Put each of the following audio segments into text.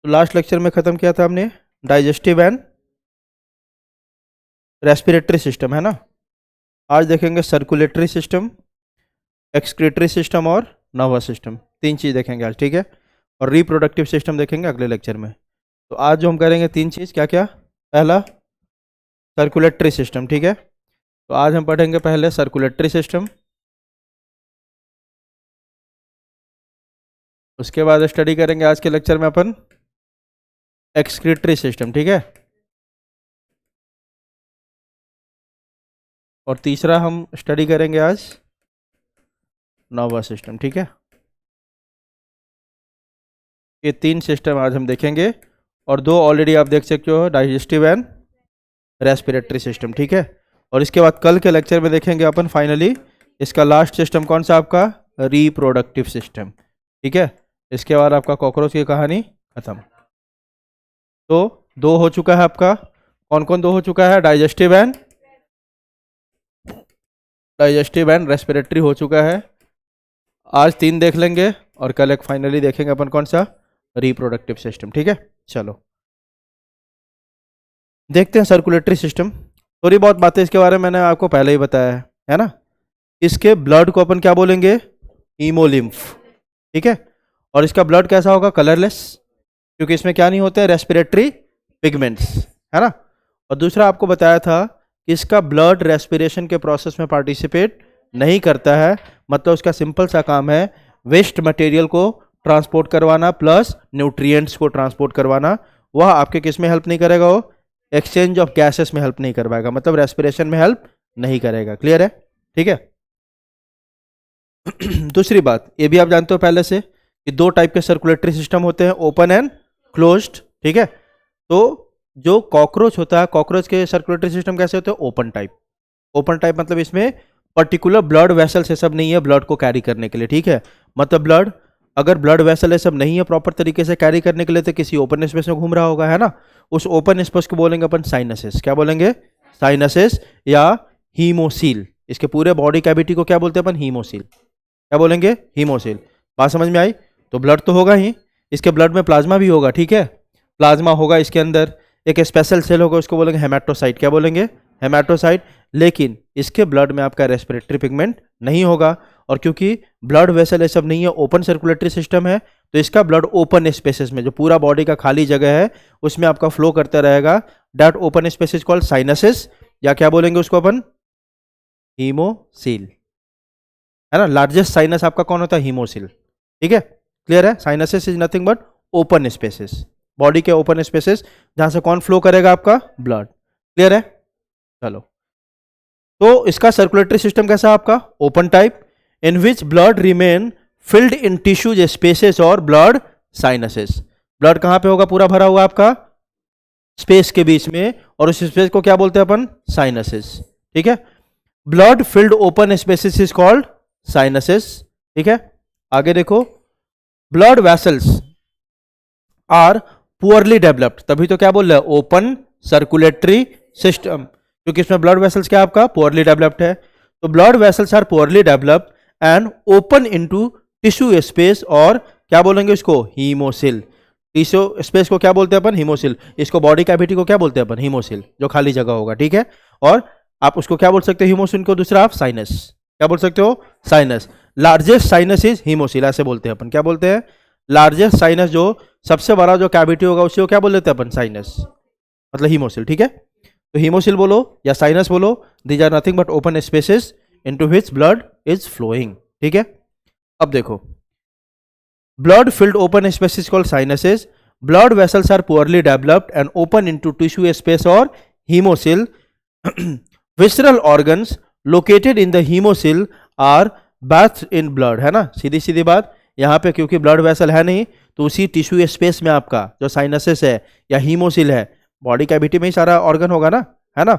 तो last lecture में ख़त्म किया था हमने डाइजेस्टिव एंड रेस्पिरेटरी सिस्टम, है ना। आज देखेंगे सर्कुलेटरी सिस्टम, एक्सक्रीटरी सिस्टम और नर्वस सिस्टम। 3 चीज़ देखेंगे आज, ठीक है। और रिप्रोडक्टिव सिस्टम देखेंगे अगले लेक्चर में। तो आज जो हम करेंगे 3 चीज़, क्या क्या? पहला सर्कुलेटरी सिस्टम, ठीक है। तो आज हम पढ़ेंगे पहले सर्कुलेटरी सिस्टम, उसके बाद स्टडी करेंगे आज के लेक्चर में अपन एक्सक्रीटरी सिस्टम, ठीक है। और तीसरा हम स्टडी करेंगे आज नर्वस सिस्टम, ठीक है। ये 3 सिस्टम आज हम देखेंगे और 2 ऑलरेडी आप देख सकते हो, डाइजेस्टिव एंड रेस्पिरेटरी सिस्टम, ठीक है। और इसके बाद कल के लेक्चर में देखेंगे अपन फाइनली इसका लास्ट सिस्टम कौन सा, आपका रिप्रोडक्टिव सिस्टम, ठीक है। इसके बाद आपका कॉकरोच की कहानी खत्म। तो 2 हो चुका है आपका, कौन कौन 2 हो चुका है? डाइजेस्टिव एंड रेस्पिरेटरी हो चुका है। आज 3 देख लेंगे और कल एक फाइनली देखेंगे अपन कौन सा, रिप्रोडक्टिव सिस्टम, ठीक है। चलो देखते हैं सर्कुलेटरी सिस्टम। थोड़ी बहुत बातें इसके बारे में मैंने आपको पहले ही बताया है ना। इसके ब्लड को अपन क्या बोलेंगे? हीमोलिम्फ, ठीक है। और इसका ब्लड कैसा होगा? कलरलेस, क्योंकि इसमें क्या नहीं होते हैं? रेस्पिरेटरी पिगमेंट्स, है ना। और दूसरा आपको बताया था कि इसका ब्लड रेस्पिरेशन के प्रोसेस में पार्टिसिपेट नहीं करता है, मतलब उसका सिंपल सा काम है वेस्ट मटेरियल को ट्रांसपोर्ट करवाना प्लस न्यूट्रिएंट्स को ट्रांसपोर्ट करवाना। वह आपके किस में हेल्प नहीं करेगा? वो एक्सचेंज ऑफ गैसेस में हेल्प नहीं कर पाएगा, मतलब रेस्पिरेशन में हेल्प नहीं करेगा। क्लियर है? ठीक है। दूसरी बात ये भी आप जानते हो पहले से कि 2 टाइप के सर्कुलेटरी सिस्टम होते हैं, ओपन एंड क्लोज्ड, ठीक है। तो जो कॉकरोच होता है, कॉकरोच के सर्कुलेटरी सिस्टम कैसे होते हैं? Open type. ओपन टाइप मतलब इसमें पर्टिकुलर ब्लड वेसल से सब नहीं है ब्लड को कैरी करने के लिए, ठीक है। मतलब ब्लड, अगर ब्लड वेसल है सब नहीं है प्रॉपर तरीके से कैरी करने के लिए, तो किसी ओपन स्पेस में घूम रहा होगा, है ना। उस ओपन स्पेस को बोलेंगे अपन साइनसेस। क्या बोलेंगे? साइनसेस या हीमोसील। इसके पूरे बॉडी कैविटी को क्या बोलते हैं अपन? हीमोसील। क्या बोलेंगे? हीमोसील। बात समझ में आई? तो ब्लड तो होगा ही, इसके ब्लड में प्लाज्मा भी होगा, ठीक है। प्लाज्मा होगा इसके अंदर, एक स्पेशल सेल होगा उसको बोलेंगे हेमाटोसाइट। क्या बोलेंगे? हेमाटोसाइट। लेकिन इसके ब्लड में आपका रेस्पिरेटरी पिगमेंट नहीं होगा, और क्योंकि ब्लड वेसल ये सब नहीं है, ओपन सर्कुलेटरी सिस्टम है, तो इसका ब्लड ओपन स्पेसेस में, जो पूरा बॉडी का खाली जगह है उसमें आपका फ्लो करता रहेगा। That open spaces called sinuses, या क्या बोलेंगे उसको अपन? हीमोसील, है ना। लार्जेस्ट साइनस आपका कौन होता है? हीमोसील, ठीक है। क्लियर है? Sinuses is nothing but open spaces, body के ओपन स्पेसेस जहां से कौन फ्लो करेगा? आपका ब्लड। क्लियर है? चलो, तो इसका सर्कुलेटरी सिस्टम कैसा है आपका? Open type, in which blood remain filled in tissues spaces और ब्लड साइनसेस। ब्लड कहां पे होगा? पूरा भरा हुआ आपका स्पेस के बीच में, और उस स्पेस को क्या बोलते हैं अपन? साइनसेस, ठीक है। Blood filled open spaces is called sinuses, ठीक है। आगे देखो, blood vessels are poorly developed, तभी तो क्या बोल रहे हैं? ओपन सर्कुलेटरी सिस्टम, क्योंकि इसमें ब्लड वेसल्स क्या आपका? पुअरली डेवलप्ड है। तो blood vessels are poorly developed and open into tissue space, और क्या बोलेंगे इसको? हीमोसिल। टिश्यू स्पेस को क्या बोलते हैं अपन? हीमोसिल। इसको बॉडी कैविटी को क्या बोलते हैं अपन? हीमोसिल, जो खाली जगह होगा, ठीक है। और आप उसको क्या बोल सकते हो? हीमोसिल को दूसरा आप साइनस, क्या बोल सकते हो? Sinus. Largest sinus is haemocoel, ऐसे बोलते हैं अपन। क्या बोलते हैं? लार्जेस्ट साइनस, जो सबसे बड़ा जो कैविटी होगा उसी को क्या बोल देते हैं अपन? साइनस, मतलब हीमोसिल, ठीक है। तो हीमोसिल बोलो या साइनस बोलो, these are nothing but open spaces into which blood is flowing, ठीक है। अब देखो, blood filled open spaces called sinuses, blood vessels are poorly developed and open into tissue space और haemocoel. Visceral organs located in the haemocoel are bathed in blood, है ना। सीधी सीधी बात, यहाँ पे क्योंकि ब्लड वेसल है नहीं, तो उसी टिश्यू स्पेस में आपका जो साइनसेस है या हीमोसिल है, बॉडी कैविटी में ही सारा ऑर्गन होगा ना, है ना।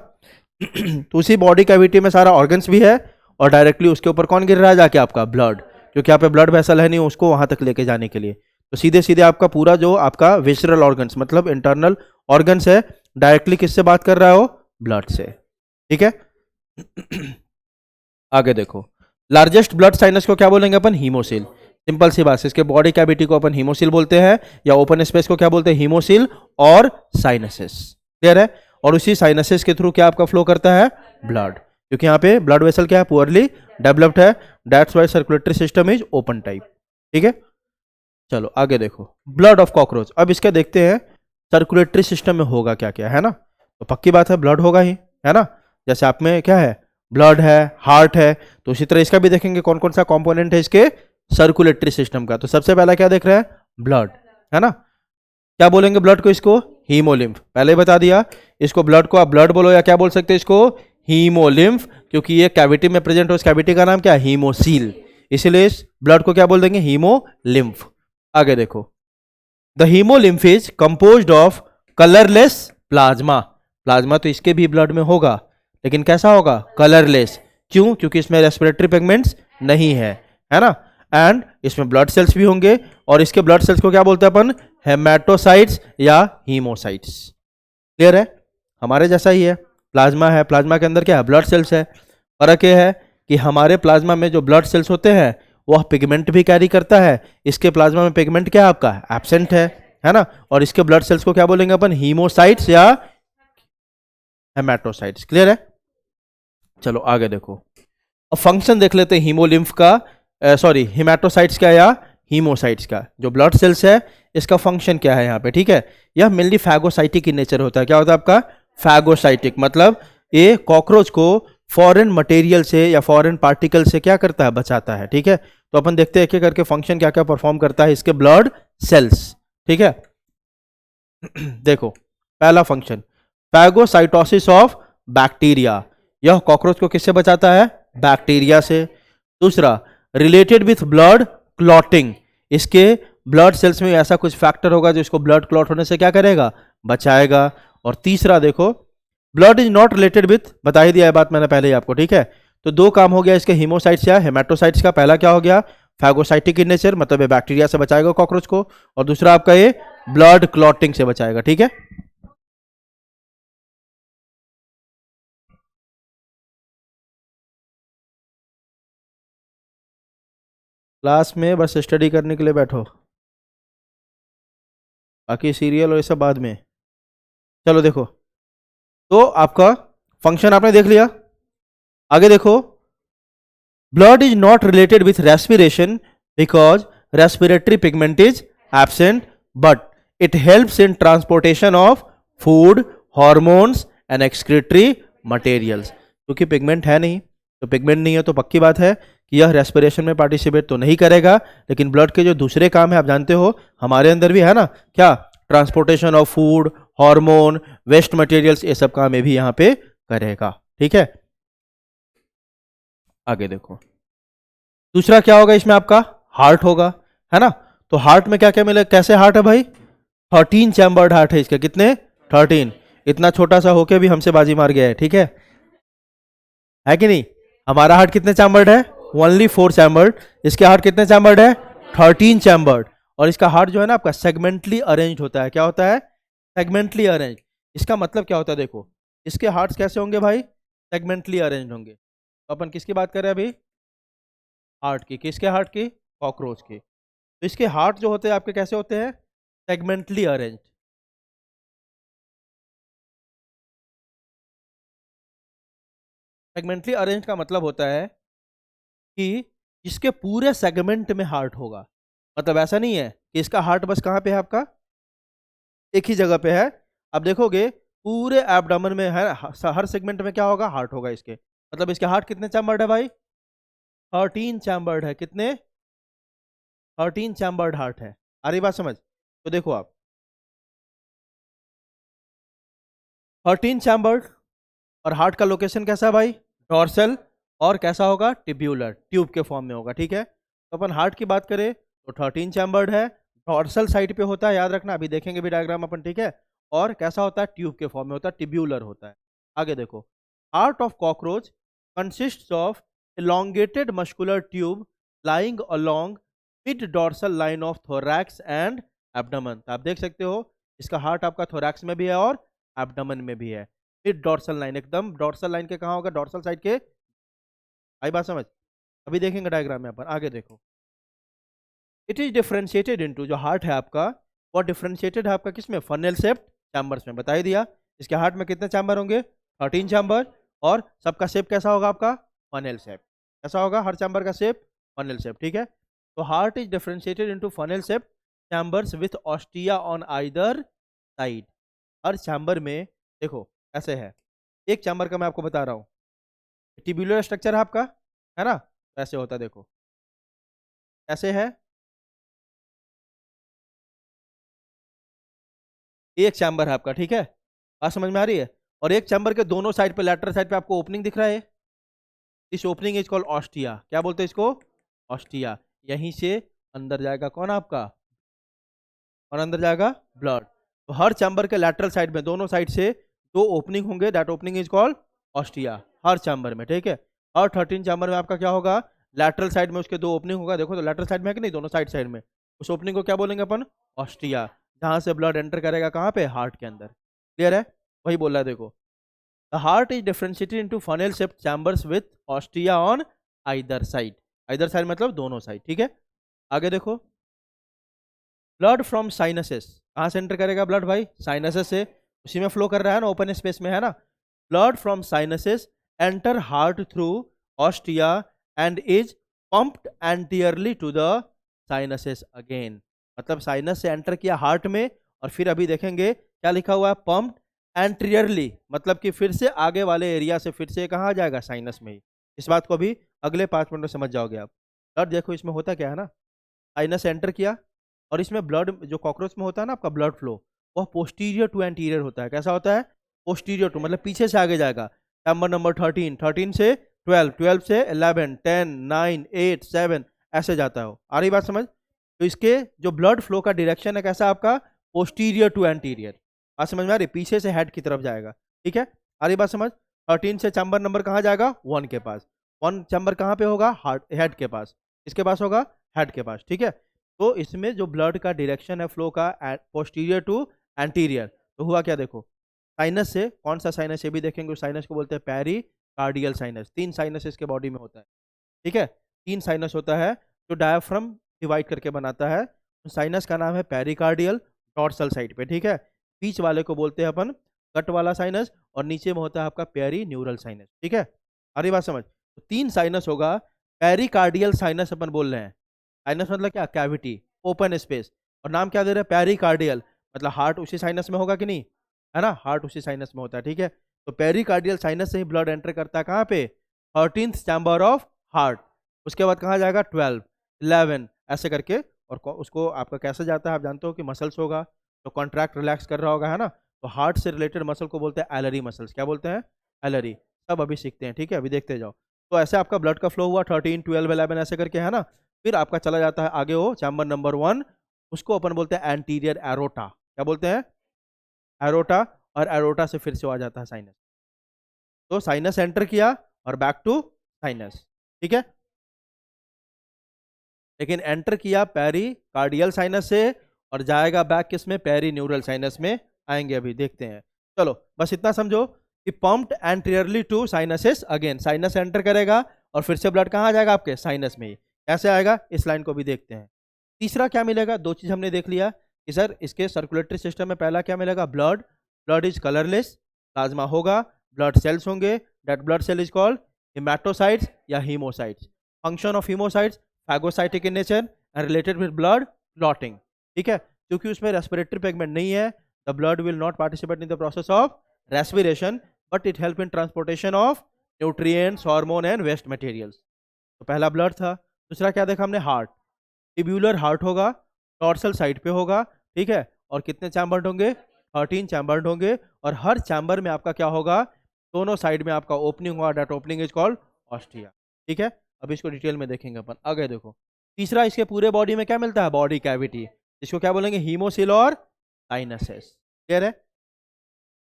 तो उसी बॉडी कैविटी में सारा ऑर्गन्स भी है, और डायरेक्टली उसके ऊपर कौन गिर रहा है? जाके आपका ब्लड, क्योंकि यहाँ पे ब्लड वेसल है नहीं उसको वहां तक लेके जाने के लिए। तो सीधे सीधे आपका पूरा जो आपका विसरल ऑर्गन्स, मतलब इंटरनल ऑर्गन्स है, डायरेक्टली किससे बात कर रहा है? वो ब्लड से, ठीक है। आगे देखो, लार्जेस्ट ब्लड साइनस को क्या बोलेंगे अपन? हीमोसिल। सिंपल सी बात है, इसके बॉडी कैविटी को अपन हीमोसिल बोलते हैं, या ओपन स्पेस को क्या बोलते हैं, हीमोसिल और साइनसेस। क्लियर है। और उसी साइनसेस के थ्रू क्या आपका फ्लो करता है, ब्लड, क्योंकि यहाँ पे ब्लड वेसल क्या है, पुअरली डेवलप्ड है, that's why circulatory system is open type. ठीक है, चलो आगे देखो, ब्लड ऑफ कॉकरोच। अब इसका देखते हैं सर्कुलेटरी सिस्टम में होगा क्या क्या, है ना। तो पक्की बात है ब्लड होगा ही, है ना। जैसे आप में क्या है, ब्लड है, हार्ट है, तो उसी तरह इसका भी देखेंगे कौन कौन सा कंपोनेंट है इसके सर्कुलेटरी सिस्टम का। तो सबसे पहला क्या देख रहे हैं, ब्लड, है ना। क्या बोलेंगे ब्लड को, इसको हीमोलिम्फ, पहले ही बता दिया। इसको ब्लड को आप ब्लड बोलो या क्या बोल सकते हैं इसको, हीमोलिम्फ, क्योंकि ये कैविटी में प्रेजेंट हो, इस कैविटी का नाम क्या है, हीमोसील, इसीलिए इस ब्लड को क्या बोल देंगे, हीमोलिम्फ। आगे देखो, the haemolymph is composed of colourless plasma. Plasma तो इसके भी ब्लड में होगा, लेकिन कैसा होगा, कलरलेस। क्यों, क्योंकि इसमें रेस्पिरेटरी पिगमेंट्स नहीं है ना। एंड इसमें ब्लड सेल्स भी होंगे, और इसके ब्लड सेल्स को क्या बोलते हैं अपन, हेमाटोसाइट्स या हीमोसाइट्स। क्लियर है, हमारे जैसा ही है, प्लाज्मा है, प्लाज्मा के अंदर क्या है, ब्लड सेल्स है। फर्क यह है कि हमारे प्लाज्मा में जो ब्लड सेल्स होते हैं वह पिगमेंट भी कैरी करता है, इसके प्लाज्मा में पिगमेंट क्या है आपका, एब्सेंट है ना। और इसके ब्लड सेल्स को क्या बोलेंगे अपन, हीमोसाइट्स या हेमाटोसाइट्स। क्लियर है, चलो आगे देखो, अब फंक्शन देख लेते हैं हीमोलिम्फ का, सॉरी हेमाटोसाइट्स का या हीमोसाइट्स का। जो ब्लड सेल्स है इसका फंक्शन क्या है यहाँ पे, ठीक है। यह मेनली फैगोसाइटिक इन नेचर होता है। क्या होता है आपका, फैगोसाइटिक, मतलब ये कॉकरोच को फॉरेन मटेरियल से या फॉरेन पार्टिकल से क्या करता है, बचाता है। ठीक है, तो अपन देखते हैं एक एक करके फंक्शन क्या क्या परफॉर्म करता है इसके ब्लड सेल्स। ठीक है, देखो पहला फंक्शन, फैगोसाइटोसिस ऑफ बैक्टीरिया, यह कॉकरोच को किससे बचाता है, बैक्टीरिया से। दूसरा, रिलेटेड विथ ब्लड क्लॉटिंग, इसके ब्लड सेल्स में ऐसा कुछ फैक्टर होगा जो इसको ब्लड क्लॉट होने से क्या करेगा, बचाएगा। और तीसरा देखो, blood is not related with, बता ही दिया है बात मैंने पहले ही आपको। ठीक है, तो दो काम हो गया इसके हीमोसाइट्स या हेमाटोसाइट्स का। पहला क्या हो गया, फैगोसाइटिक इन नेचर, मतलब ये बैक्टीरिया से बचाएगा कॉकरोच को, और दूसरा आपका ये ब्लड क्लॉटिंग से बचाएगा। ठीक है, क्लास में बस स्टडी करने के लिए बैठो, बाकी सीरियल और ये सब बाद में। चलो देखो, तो आपका फंक्शन आपने देख लिया। आगे देखो, blood is not related with respiration because respiratory pigment is absent, but it helps in transportation of food, hormones and excretory materials. क्योंकि पिगमेंट है नहीं, तो पिगमेंट नहीं है तो पक्की बात है कि यह रेस्पिरेशन में पार्टिसिपेट तो नहीं करेगा, लेकिन ब्लड के जो दूसरे काम है आप जानते हो हमारे अंदर भी है ना, क्या, transportation of food, hormone, waste materials, ये सब काम ये भी यहाँ पे करेगा। ठीक है, आगे देखो, दूसरा क्या होगा इसमें आपका, हार्ट होगा, है ना। तो हार्ट में क्या क्या मिले, कैसे हार्ट है भाई, 13 चैम्बर्ड हार्ट है इसका। कितने, 13। इतना छोटा सा होके भी हमसे बाजी मार गया है। ठीक है कि नहीं। हमारा हार्ट कितने चैम्बर्ड है, ओनली 4 चैम्बर्ड। इसके हार्ट कितने चैम्बर्ड है, 13 चैम्बर्ड। और इसका हार्ट जो है ना आपका सेगमेंटली अरेंज होता है। क्या होता है, सेगमेंटली अरेंज। इसका मतलब क्या होता है, देखो इसके हार्ट्स कैसे होंगे भाई, सेगमेंटली अरेंज होंगे। तो अपन किसकी बात कर रहे हैं अभी, हार्ट की। किसके हार्ट की, कॉकरोच की। तो इसके हार्ट जो होते हैं आपके कैसे होते हैं, सेगमेंटली अरेंज। सेगमेंटली अरेंज का मतलब होता है कि इसके पूरे सेगमेंट में हार्ट होगा। मतलब ऐसा नहीं है कि इसका हार्ट बस कहाँ पे है आपका, एक ही जगह पे है। अब देखोगे पूरे एब्डोमेन में है, हर सेगमेंट में क्या होगा, हार्ट होगा इसके। मतलब इसके हार्ट कितने चैम्बर्ड है भाई, 13 चैम्बर्ड है। कितने, 13 चैम्बर्ड हार्ट है। आ रही बात समझ। तो देखो आप 13 चैम्बर्ड, और हार्ट का लोकेशन कैसा है भाई, डॉर्सल, और कैसा होगा, टिब्यूलर, ट्यूब के फॉर्म में होगा। ठीक है, तो अपन हार्ट की बात करें तो 13 चैम्बर्ड है, डॉर्सल साइड पे होता है, याद रखना, अभी देखेंगे भी डायग्राम अपन। ठीक है, और कैसा होता है, ट्यूब के फॉर्म में होता है, टिब्यूलर होता है। आगे देखो, heart of cockroach consists of elongated muscular tube lying along mid dorsal line of thorax and abdomen। तो आप देख सकते हो इसका हार्ट आपका thorax में भी है और एब्डोमेन में भी है। मिड डॉर्सल लाइन, एकदम डॉर्सल लाइन के कहाँ होगा, डॉर्सल साइड के। आई बात समझ, अभी देखेंगे डायग्राम में अपन। आगे देखो, इट इज डिफ्रेंशिएटेड इनटू, जो हार्ट है आपका वो डिफ्रेंशिएटेड है आपका किसमें, फनल शेप्ड चैम्बर्स में, बता ही दिया। इसके हार्ट में कितने चैम्बर होंगे, 13 चैम्बर, और सबका शेप कैसा होगा आपका, फनल शेप। कैसा होगा हर चैम्बर का शेप, फनल शेप, ठीक है। तो heart is differentiated into funnel shape chambers with ostia on either side. Her chamber में देखो ऐसे है, एक चैम्बर का मैं आपको बता रहा हूँ, ट्यूबुलर स्ट्रक्चर है आपका, है ना, ऐसे होता है देखो, ऐसे है एक चैम्बर है आपका, ठीक है, बात समझ में आ रही है। और एक चैम्बर के दोनों साइड पे, लेटरल साइड पे आपको ओपनिंग दिख रहा है, इस ओपनिंग इज कॉल्ड ऑस्टिया, क्या बोलते हैं इसको, ऑस्टिया। यहीं से अंदर जाएगा कौन आपका, और अंदर जाएगा ब्लड। तो हर चैम्बर के लैटरल साइड में दोनों साइड से दो ओपनिंग होंगे, that opening is called ostia, her chamber में, ठीक है। और 13 चैम्बर में आपका क्या होगा, लैटरल साइड में उसके दो ओपनिंग होगा, देखो तो लैटरल साइड में है कि नहीं, दोनों साइड में, उस ओपनिंग को क्या बोलेंगे अपन, ऑस्टिया, जहां से ब्लड एंटर करेगा कहाँ पे, हार्ट के अंदर। क्लियर है, वही बोल रहा है देखो, the heart is differentiated into funnel shaped chambers with ostia on either side, either side मतलब दोनों साइड, ठीक है। आगे देखो, ब्लड फ्रॉम साइनसेस, कहाँ से एंटर करेगा ब्लड भाई, साइनसेस से, उसी में फ्लो कर रहा है ना, ओपन स्पेस में है ना। Blood from sinuses enter heart through ostia and is pumped anteriorly to the sinuses again. मतलब साइनस से एंटर किया हार्ट में, और फिर अभी देखेंगे क्या लिखा हुआ है, पंप्ड एंटीरियरली, मतलब कि फिर से आगे वाले एरिया से फिर से कहाँ आ जाएगा, साइनस में ही। इस बात को अभी अगले 5 मिनट में समझ जाओगे आप। ब्लड देखो इसमें होता क्या है ना, साइनस एंटर किया, और इसमें ब्लड जो कॉकरोच में होता है ना आपका ब्लड फ्लो, वह पोस्टीरियर टू एंटीरियर होता है। कैसा होता है, पोस्टीरियर टू, मतलब पीछे से आगे जाएगा। नंबर नंबर 13, 13 से 12, 12 से 11, 10, 9, 8, 7, ऐसे जाता है। आ रही बात समझ। तो इसके जो ब्लड फ्लो का डायरेक्शन है कैसा आपका, पोस्टीरियर टू एंटीरियर। बात समझ में आ रही, पीछे से हेड की तरफ जाएगा, ठीक है। आ रही बात समझ। 13 से चैम्बर नंबर कहाँ जाएगा, 1 के पास। 1 चैम्बर कहाँ पे होगा, हार्ट, हेड के पास, इसके पास होगा, हेड के पास, ठीक है। तो इसमें जो ब्लड का डायरेक्शन है फ्लो का, पोस्टीरियर टू एंटीरियर। तो हुआ क्या देखो, साइनस से, कौन सा साइनस ये भी देखेंगे, उस साइनस को बोलते हैं पेरी कार्डियल साइनस। 3 साइनस इसके बॉडी में होता है, ठीक है, 3 साइनस होता है जो डायाफ्राम डिवाइड करके बनाता है। साइनस का नाम है पेरिकार्डियल, डॉर्सल साइड पे, ठीक है। बीच वाले को बोलते हैं अपन कट वाला साइनस, और नीचे में होता है आपका पेरी न्यूरल साइनस, ठीक है। अरे बात समझ। तो 3 साइनस होगा, पेरिकार्डियल साइनस अपन बोल रहे हैं। साइनस मतलब क्या, कैविटी, ओपन स्पेस, और नाम क्या दे रहे हैं, पेरिकार्डियल, मतलब हार्ट उसी साइनस में होगा कि नहीं, है ना, हार्ट उसी साइनस में होता है, ठीक है। तो पेरिकार्डियल साइनस से ही ब्लड एंटर करता है कहाँ पे, 13th चैम्बर ऑफ हार्ट। उसके बाद कहाँ जाएगा, 12, 11, ऐसे करके। और उसको आपका कैसे जाता है आप जानते हो कि मसल्स होगा, तो कॉन्ट्रैक्ट रिलैक्स कर रहा होगा, है ना। तो हार्ट से रिलेटेड मसल को बोलते हैं एलरी मसल्स, क्या बोलते हैं, एलरी। सब अभी सीखते हैं, ठीक है, अभी देखते जाओ। तो ऐसे आपका ब्लड का फ्लो हुआ 13, 12, 11 ऐसे करके, है ना। फिर आपका चला जाता है आगे वो चैम्बर नंबर 1, उसको अपन बोलते हैं एंटीरियर एरोटा, क्या बोलते हैं, एरोटा। और एरोटा से फिर से आ जाता है साइनस। तो साइनस एंटर किया और बैक टू साइनस, ठीक है। लेकिन एंटर किया पेरी कार्डियल साइनस से, और जाएगा बैक किस में, पेरी न्यूरल साइनस में आएंगे, अभी देखते हैं। चलो बस इतना समझो कि pumped anteriorly to sinuses again, sinus enter करेगा और फिर से ब्लड कहाँ आ जाएगा आपके, साइनस में ही। कैसे आएगा, इस लाइन को भी देखते हैं। तीसरा क्या मिलेगा, 2 चीज हमने देख लिया कि सर इसके सर्कुलेटरी सिस्टम में पहला क्या मिलेगा, blood. Blood is colourless, plasma होगा, ब्लड सेल्स होंगे, that blood cell is called haematocytes या haemocytes. Function of haemocytes phagocytic in nature and related with blood clotting, ठीक है। क्योंकि उसमें रेस्पिरेटरी पिगमेंट नहीं है, the blood will not participate in the process of respiration, but it help in transportation of nutrients, hormone and waste materials. तो पहला blood था। दूसरा क्या देखा हमने, हार्ट। टिब्यूलर हार्ट होगा, टॉर्सल साइड पे होगा, ठीक है। और कितने चैम्बर्ड होंगे, 13 चैम्बर्ड होंगे। और हर चैम्बर में आपका क्या होगा, दोनों साइड में आपका ओपनिंग होगा, that opening is called ostia, ठीक है। अब इसको डिटेल में देखेंगे अपन, आगे देखो। तीसरा, इसके पूरे बॉडी में क्या मिलता है, बॉडी कैविटी, इसको क्या बोलेंगे, हीमोसिल और साइनसेस। क्लियर है।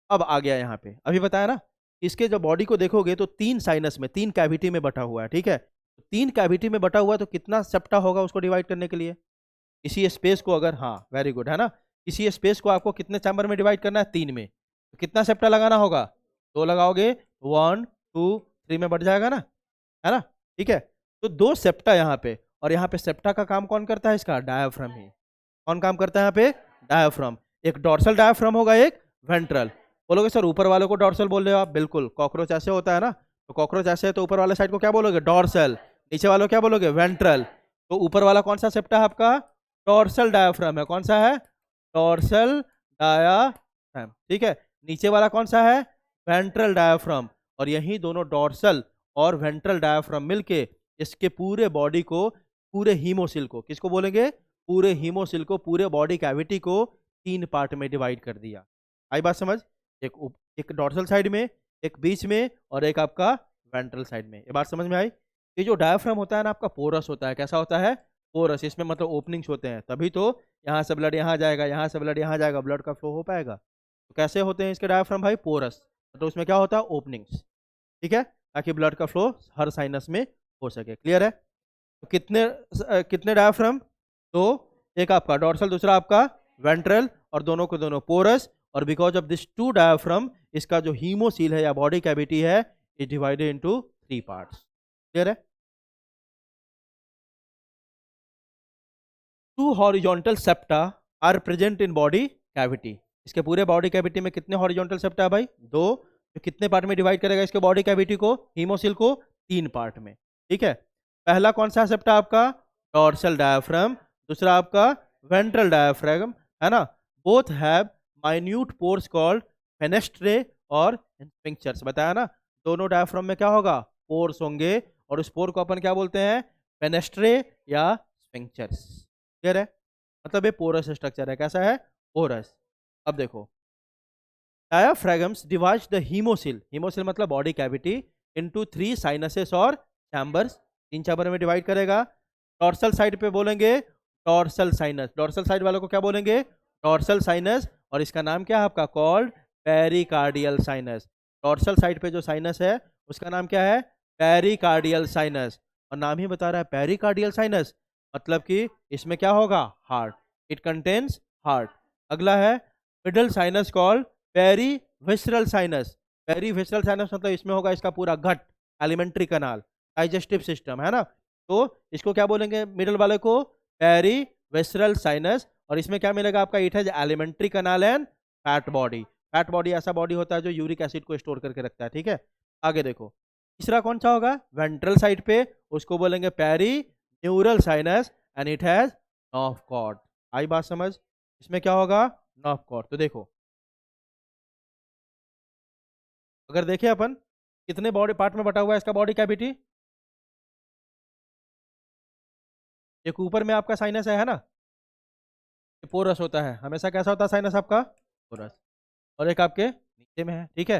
अब आ गया यहाँ पे, अभी बताया ना, इसके जब बॉडी को देखोगे तो 3 साइनस में, 3 कैविटी में बटा हुआ है, ठीक है। 3 कैविटी में बटा हुआ है, तो कितना सेप्टा होगा उसको डिवाइड करने के लिए, इसी स्पेस को अगर, हाँ वेरी गुड, है ना, इसी स्पेस को आपको कितने चैम्बर में डिवाइड करना है, 3 में। तो कितना सेप्टा लगाना होगा, 2 लगाओगे, 1, 2, 3 में बढ़ जाएगा ना, है ना, ठीक है। तो 2 सेप्टा यहाँ पे, और यहाँ पे सेप्टा का काम कौन करता है, इसका डायाफ्राम ही। कौन काम करता है यहाँ पे, डायाफ्राम। एक डॉर्सल डायाफ्राम होगा, एक वेंट्रल। बोलोगे सर ऊपर वाले को डॉर्सल बोल रहे हो आप, बिल्कुल, कॉकरोच ऐसे होता है ना, तो कॉकरोच ऐसे है तो ऊपर वाले साइड को क्या बोलोगे, डॉर्सल। नीचे वालों क्या बोलोगे, वेंट्रल। तो ऊपर वाला कौन सा सेप्टा है आपका, डॉर्सल डायाफ्राम है। कौन सा है, डॉर्सल डायाफ्राम, ठीक है। नीचे वाला कौन सा है, वेंट्रल डायाफ्राम। और यही दोनों डॉर्सल और वेंट्रल डायाफ्राम मिलके इसके पूरे बॉडी को, पूरे हीमोसिल को, किसको बोलेंगे, पूरे हीमोसिल को, पूरे बॉडी कैविटी को 3 पार्ट में डिवाइड कर दिया। आई बात समझ, एक डॉर्सल साइड में, एक बीच में, और एक आपका वेंट्रल साइड में। ये बात समझ में आई। ये जो डायाफ्राम होता है ना आपका, पोरस होता है। कैसा होता है, पोरस। इसमें मतलब ओपनिंग्स होते हैं, तभी तो यहाँ से ब्लड यहाँ जाएगा, यहाँ से ब्लड यहाँ जाएगा, ब्लड का फ्लो हो पाएगा। तो कैसे होते हैं इसके डायाफ्राम भाई, पोरस। तो उसमें क्या होता है, ओपनिंग्स, ठीक है, ताकि ब्लड का फ्लो हर साइनस में हो सके। क्लियर है। तो कितने डायाफ्राम, तो एक आपका डॉर्सल, दूसरा आपका वेंट्रल, और दोनों को दोनों पोरस। और बिकॉज ऑफ दिस 2 डायाफ्राम, इसका जो हीमोसील है या बॉडी कैविटी है, is divided into 3 parts. Clear है। 2 horizontal septa are present in body cavity. इसके पूरे बॉडी कैविटी में कितने हॉरिजॉन्टल सेप्टा है भाई, 2। तो कितने पार्ट में डिवाइड करेगा इसके बॉडी कैविटी को, हीमोसिल को, 3 पार्ट में, ठीक है। पहला कौन सा सेप्टा आपका, डॉर्सल डायाफ्राम। दूसरा आपका वेंट्रल डायाफ्राम, है ना। Both have minute pores called fenestrae और स्फिंक्चर्स। बताया ना, दोनों डायाफ्राम में क्या होगा, पोर्स होंगे, और उस पोर को अपन क्या बोलते हैं, फेनेस्ट्रे या स्फिंक्चर्स। क्लियर है। मतलब ये पोरस स्ट्रक्चर है। कैसा है, पोरस। अब देखो, डायाफ्रागम्स डिवाइड्स द हीमोसिल, हीमोसिल मतलब बॉडी कैविटी, इनटू 3 साइनसेस और चैम्बर्स। 3 चैम्बर में डिवाइड करेगा। डॉर्सल साइड पे बोलेंगे डॉर्सल साइनस, डॉर्सल साइड वालों को क्या बोलेंगे, डॉर्सल साइनस। और इसका नाम क्या है आपका, called pericardial sinus. Dorsal side पे जो साइनस है उसका नाम क्या है, पेरिकार्डियल साइनस। और नाम ही बता रहा है पेरिकार्डियल साइनस, मतलब कि इसमें क्या होगा, हार्ट, इट कंटेन्स हार्ट। अगला है middle sinus called perivisceral sinus. Perivisceral sinus मतलब इसमें होगा इसका पूरा gut, alimentary canal, digestive system, है ना। तो इसको क्या बोलेंगे, मिडल वाले को पेरी विसरल साइनस। और इसमें क्या मिलेगा आपका, it has elementary kanal and fat body. Fat body ऐसा बॉडी होता है जो यूरिक एसिड को स्टोर करके रखता है, ठीक है। आगे देखो, तीसरा कौन सा होगा, वेंट्रल साइड पे, उसको बोलेंगे perineural sinus, and it has nerve cord. आई बात समझ, इसमें क्या होगा, नर्व कॉर्ड। तो देखो, अगर देखें अपन कितने बॉडी पार्ट में बटा हुआ है इसका बॉडी कैविटी। एक ऊपर में आपका साइनस है ना, ये पोरस होता है हमेशा। कैसा होता है साइनस आपका, पोरस। और एक आपके नीचे में है, ठीक है।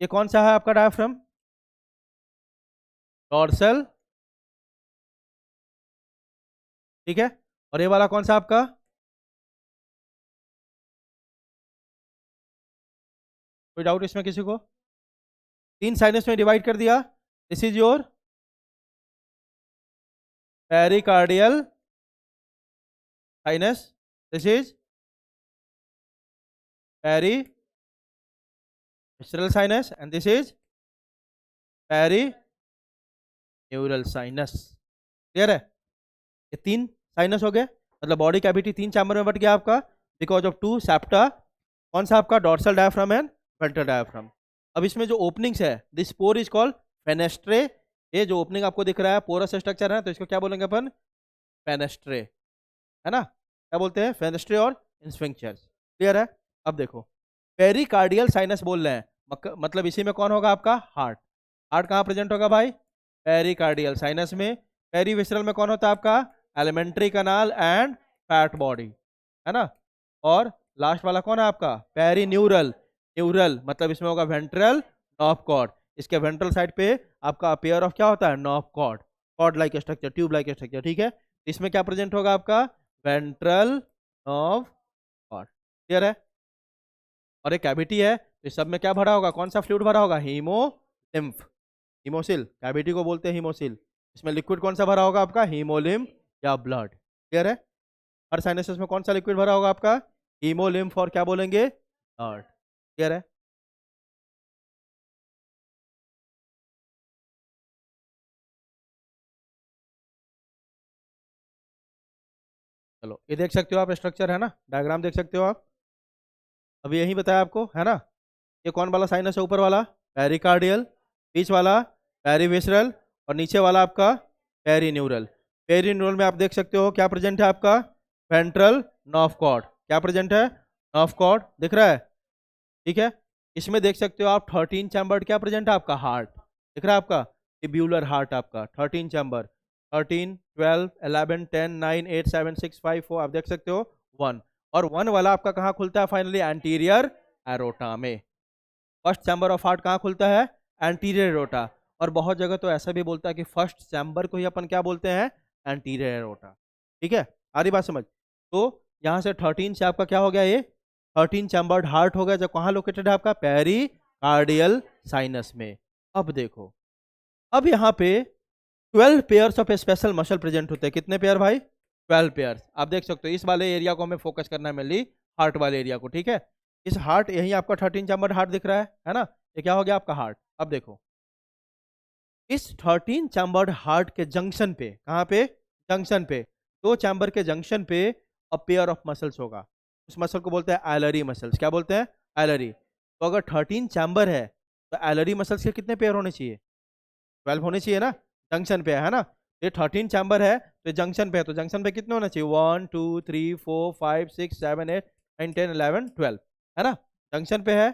ये कौन सा है आपका डायफ्राम, डॉर्सल, ठीक है। और ये वाला कौन सा आपका, कोई डाउट इसमें किसी को, 3 साइनस में डिवाइड कर दिया। This is your pericardial sinus, this is perivisceral sinus, and this is perineural sinus. Clear है। ये 3 साइनस हो गए, मतलब बॉडी कैविटी 3 चैम्बर में बट गया आपका, बिकॉज ऑफ 2 सेप्टा। कौन सा आपका, dorsal diaphragm and ventral diaphragm. अब इसमें जो ओपनिंग्स है, this pore is called fenestrae. ये जो ओपनिंग आपको दिख रहा है पोरस स्ट्रक्चर है, तो इसको क्या बोलेंगे अपन, फेनेस्ट्रे, है ना। क्या बोलते हैं, फेनेस्ट्रे और स्फिंक्चर्स। क्लियर है। अब देखो, पेरिकार्डियल साइनस बोल रहे हैं, मतलब इसी में कौन होगा आपका, हार्ट। हार्ट कहाँ प्रेजेंट होगा भाई, पेरिकार्डियल साइनस में। पेरीविसरल में कौन होता है आपका, elementary kanal and fat body, है ना। और लास्ट वाला कौन है आपका, पेरी न्यूरल। न्यूरल मतलब इसमें होगा वेंट्रल नर्व कॉर्ड। इसके वेंट्रल साइड पे आपका पेयर ऑफ क्या होता है, nerve cord, cord like structure, tube like structure, ठीक है। इसमें क्या प्रेजेंट होगा आपका, वेंट्रल नर्व कॉर्ड। क्लियर है। और एक कैविटी है, तो इस सब में क्या भरा होगा, कौन सा फ्लूइड भरा होगा, हीमो लिम्फ। हीमोसिल, कैविटी को बोलते हैं हीमोसिल। इसमें लिक्विड कौन सा भरा होगा आपका, हीमोलिम्फ या ब्लड। क्लियर है। हर साइनसेस में कौन सा लिक्विड भरा होगा आपका, हीमोलिम्फ और क्या बोलेंगे, ब्लड। क्लियर है। चलो ये देख सकते हो आप, स्ट्रक्चर है ना, डायग्राम देख सकते हो आप। अभी यही बताया आपको है ना। ये कौन वाला साइनस है? ऊपर वाला पेरिकार्डियल, बीच वाला पेरिविसरल, और नीचे वाला आपका पेरीन्यूरल। पेरीन्यूरल में आप देख सकते हो क्या प्रेजेंट है आपका? Ventral nerve cord. क्या प्रेजेंट है? नर्व कॉर्ड दिख रहा है, ठीक है। इसमें देख सकते हो आप 13 चैम्बर क्या प्रेजेंट है आपका? हार्ट दिख रहा है आपका, टिब्यूलर हार्ट आपका 13 चैम्बर। 13, 12, 11, 10, 9, 8, 7, 6, 5, 4, आप देख सकते हो 1। और 1 वाला आपका कहाँ खुलता है फाइनली? एंटीरियर एरोटा में। फर्स्ट चैम्बर ऑफ हार्ट कहाँ खुलता है? Anterior aorta. और बहुत जगह तो ऐसा भी बोलता है कि फर्स्ट चैम्बर को ही अपन क्या बोलते हैं? Anterior aorta. ठीक है, आ रही बात समझ? तो यहाँ से 13 से आपका क्या हो गया? ये 13 चैम्बर्ड हार्ट हो गया, जो कहाँ लोकेटेड है आपका? पेरिकार्डियल साइनस में। अब देखो, अब यहाँ पे 12 pairs of special muscle present होते हैं। कितने पेयर भाई? 12 पेयर्स। आप देख सकते हो इस वाले एरिया को हमें फोकस करना है मेनली, हार्ट वाले एरिया को, ठीक है। इस हार्ट, यही आपका 13 चैम्बर्ड हार्ट दिख रहा है ना। ये क्या हो गया आपका? हार्ट। अब देखो इस 13 चैम्बर्ड हार्ट के जंक्शन पे, कहाँ पे? जंक्शन पे, दो चैम्बर के जंक्शन पे अ पेयर ऑफ मसल्स होगा। उस मसल को बोलते हैं एलरी मसल्स। क्या बोलते हैं? एलरी। तो अगर 13 चैम्बर है तो एलरी मसल्स के कितने पेयर होने चाहिए? 12 होने चाहिए ना, जंक्शन पे है ना। ये 13 चैम्बर है तो जंक्शन पे है, तो जंक्शन पे कितने होना चाहिए? 1 2 3 4 5 6 7 8 9 10 11 12, है ना। जंक्शन पे है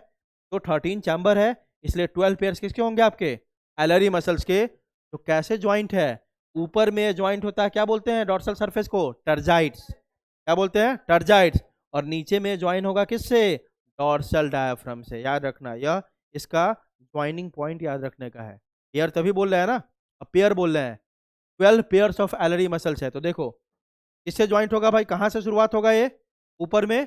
तो 13 चैम्बर है, इसलिए 12 पेयर्स किसके होंगे आपके? एलरी मसल्स के। तो कैसे ज्वाइंट है? ऊपर में ज्वाइंट होता है, क्या बोलते हैं डॉर्सल सरफेस को? टर्जाइड्स। क्या बोलते हैं? टर्जाइड्स। और नीचे में ज्वाइन होगा किससे? डॉर्सल डायाफ्राम से। याद रखना, यह इसका ज्वाइनिंग पॉइंट याद रखने का है। पेयर तभी बोल रहे हैं ना, अब पेयर बोल रहे हैं। 12 पेयर्स ऑफ एलरी मसल्स है, तो देखो इससे ज्वाइंट होगा भाई, कहाँ से शुरुआत होगा? ये ऊपर में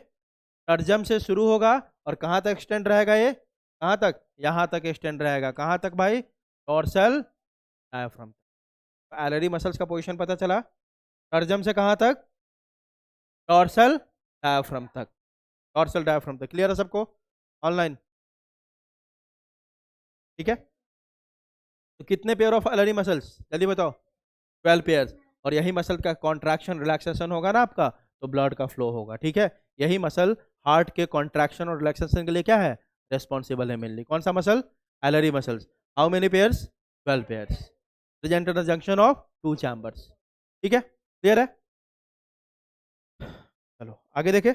टर्जम से शुरू होगा और कहाँ तक एक्सटेंड रहेगा? ये कहाँ तक? यहाँ तक एक्सटेंड रहेगा। कहाँ तक भाई? Dorsal diaphragm. एलरी मसल्स का पोजीशन पता चला, टर्जम से कहाँ तक? डॉर्सल डायाफ्राम तक। डॉर्सल डायाफ्राम तक। क्लियर है सबको? ऑनलाइन, ठीक है। तो कितने पेयर ऑफ एलरी मसल्स जल्दी बताओ? 12 पेयर्स। और यही मसल का कॉन्ट्रैक्शन रिलैक्सेशन होगा ना आपका, तो ब्लड का फ्लो होगा, ठीक है। यही मसल हार्ट के कॉन्ट्रैक्शन और रिलैक्सेशन के लिए क्या है? रेस्पॉन्सिबल है मेनली। कौन सा muscle? एलरी muscles. How many pairs? 12 pairs present at the junction of two chambers. ठीक है, क्लियर है? चलो आगे देखे।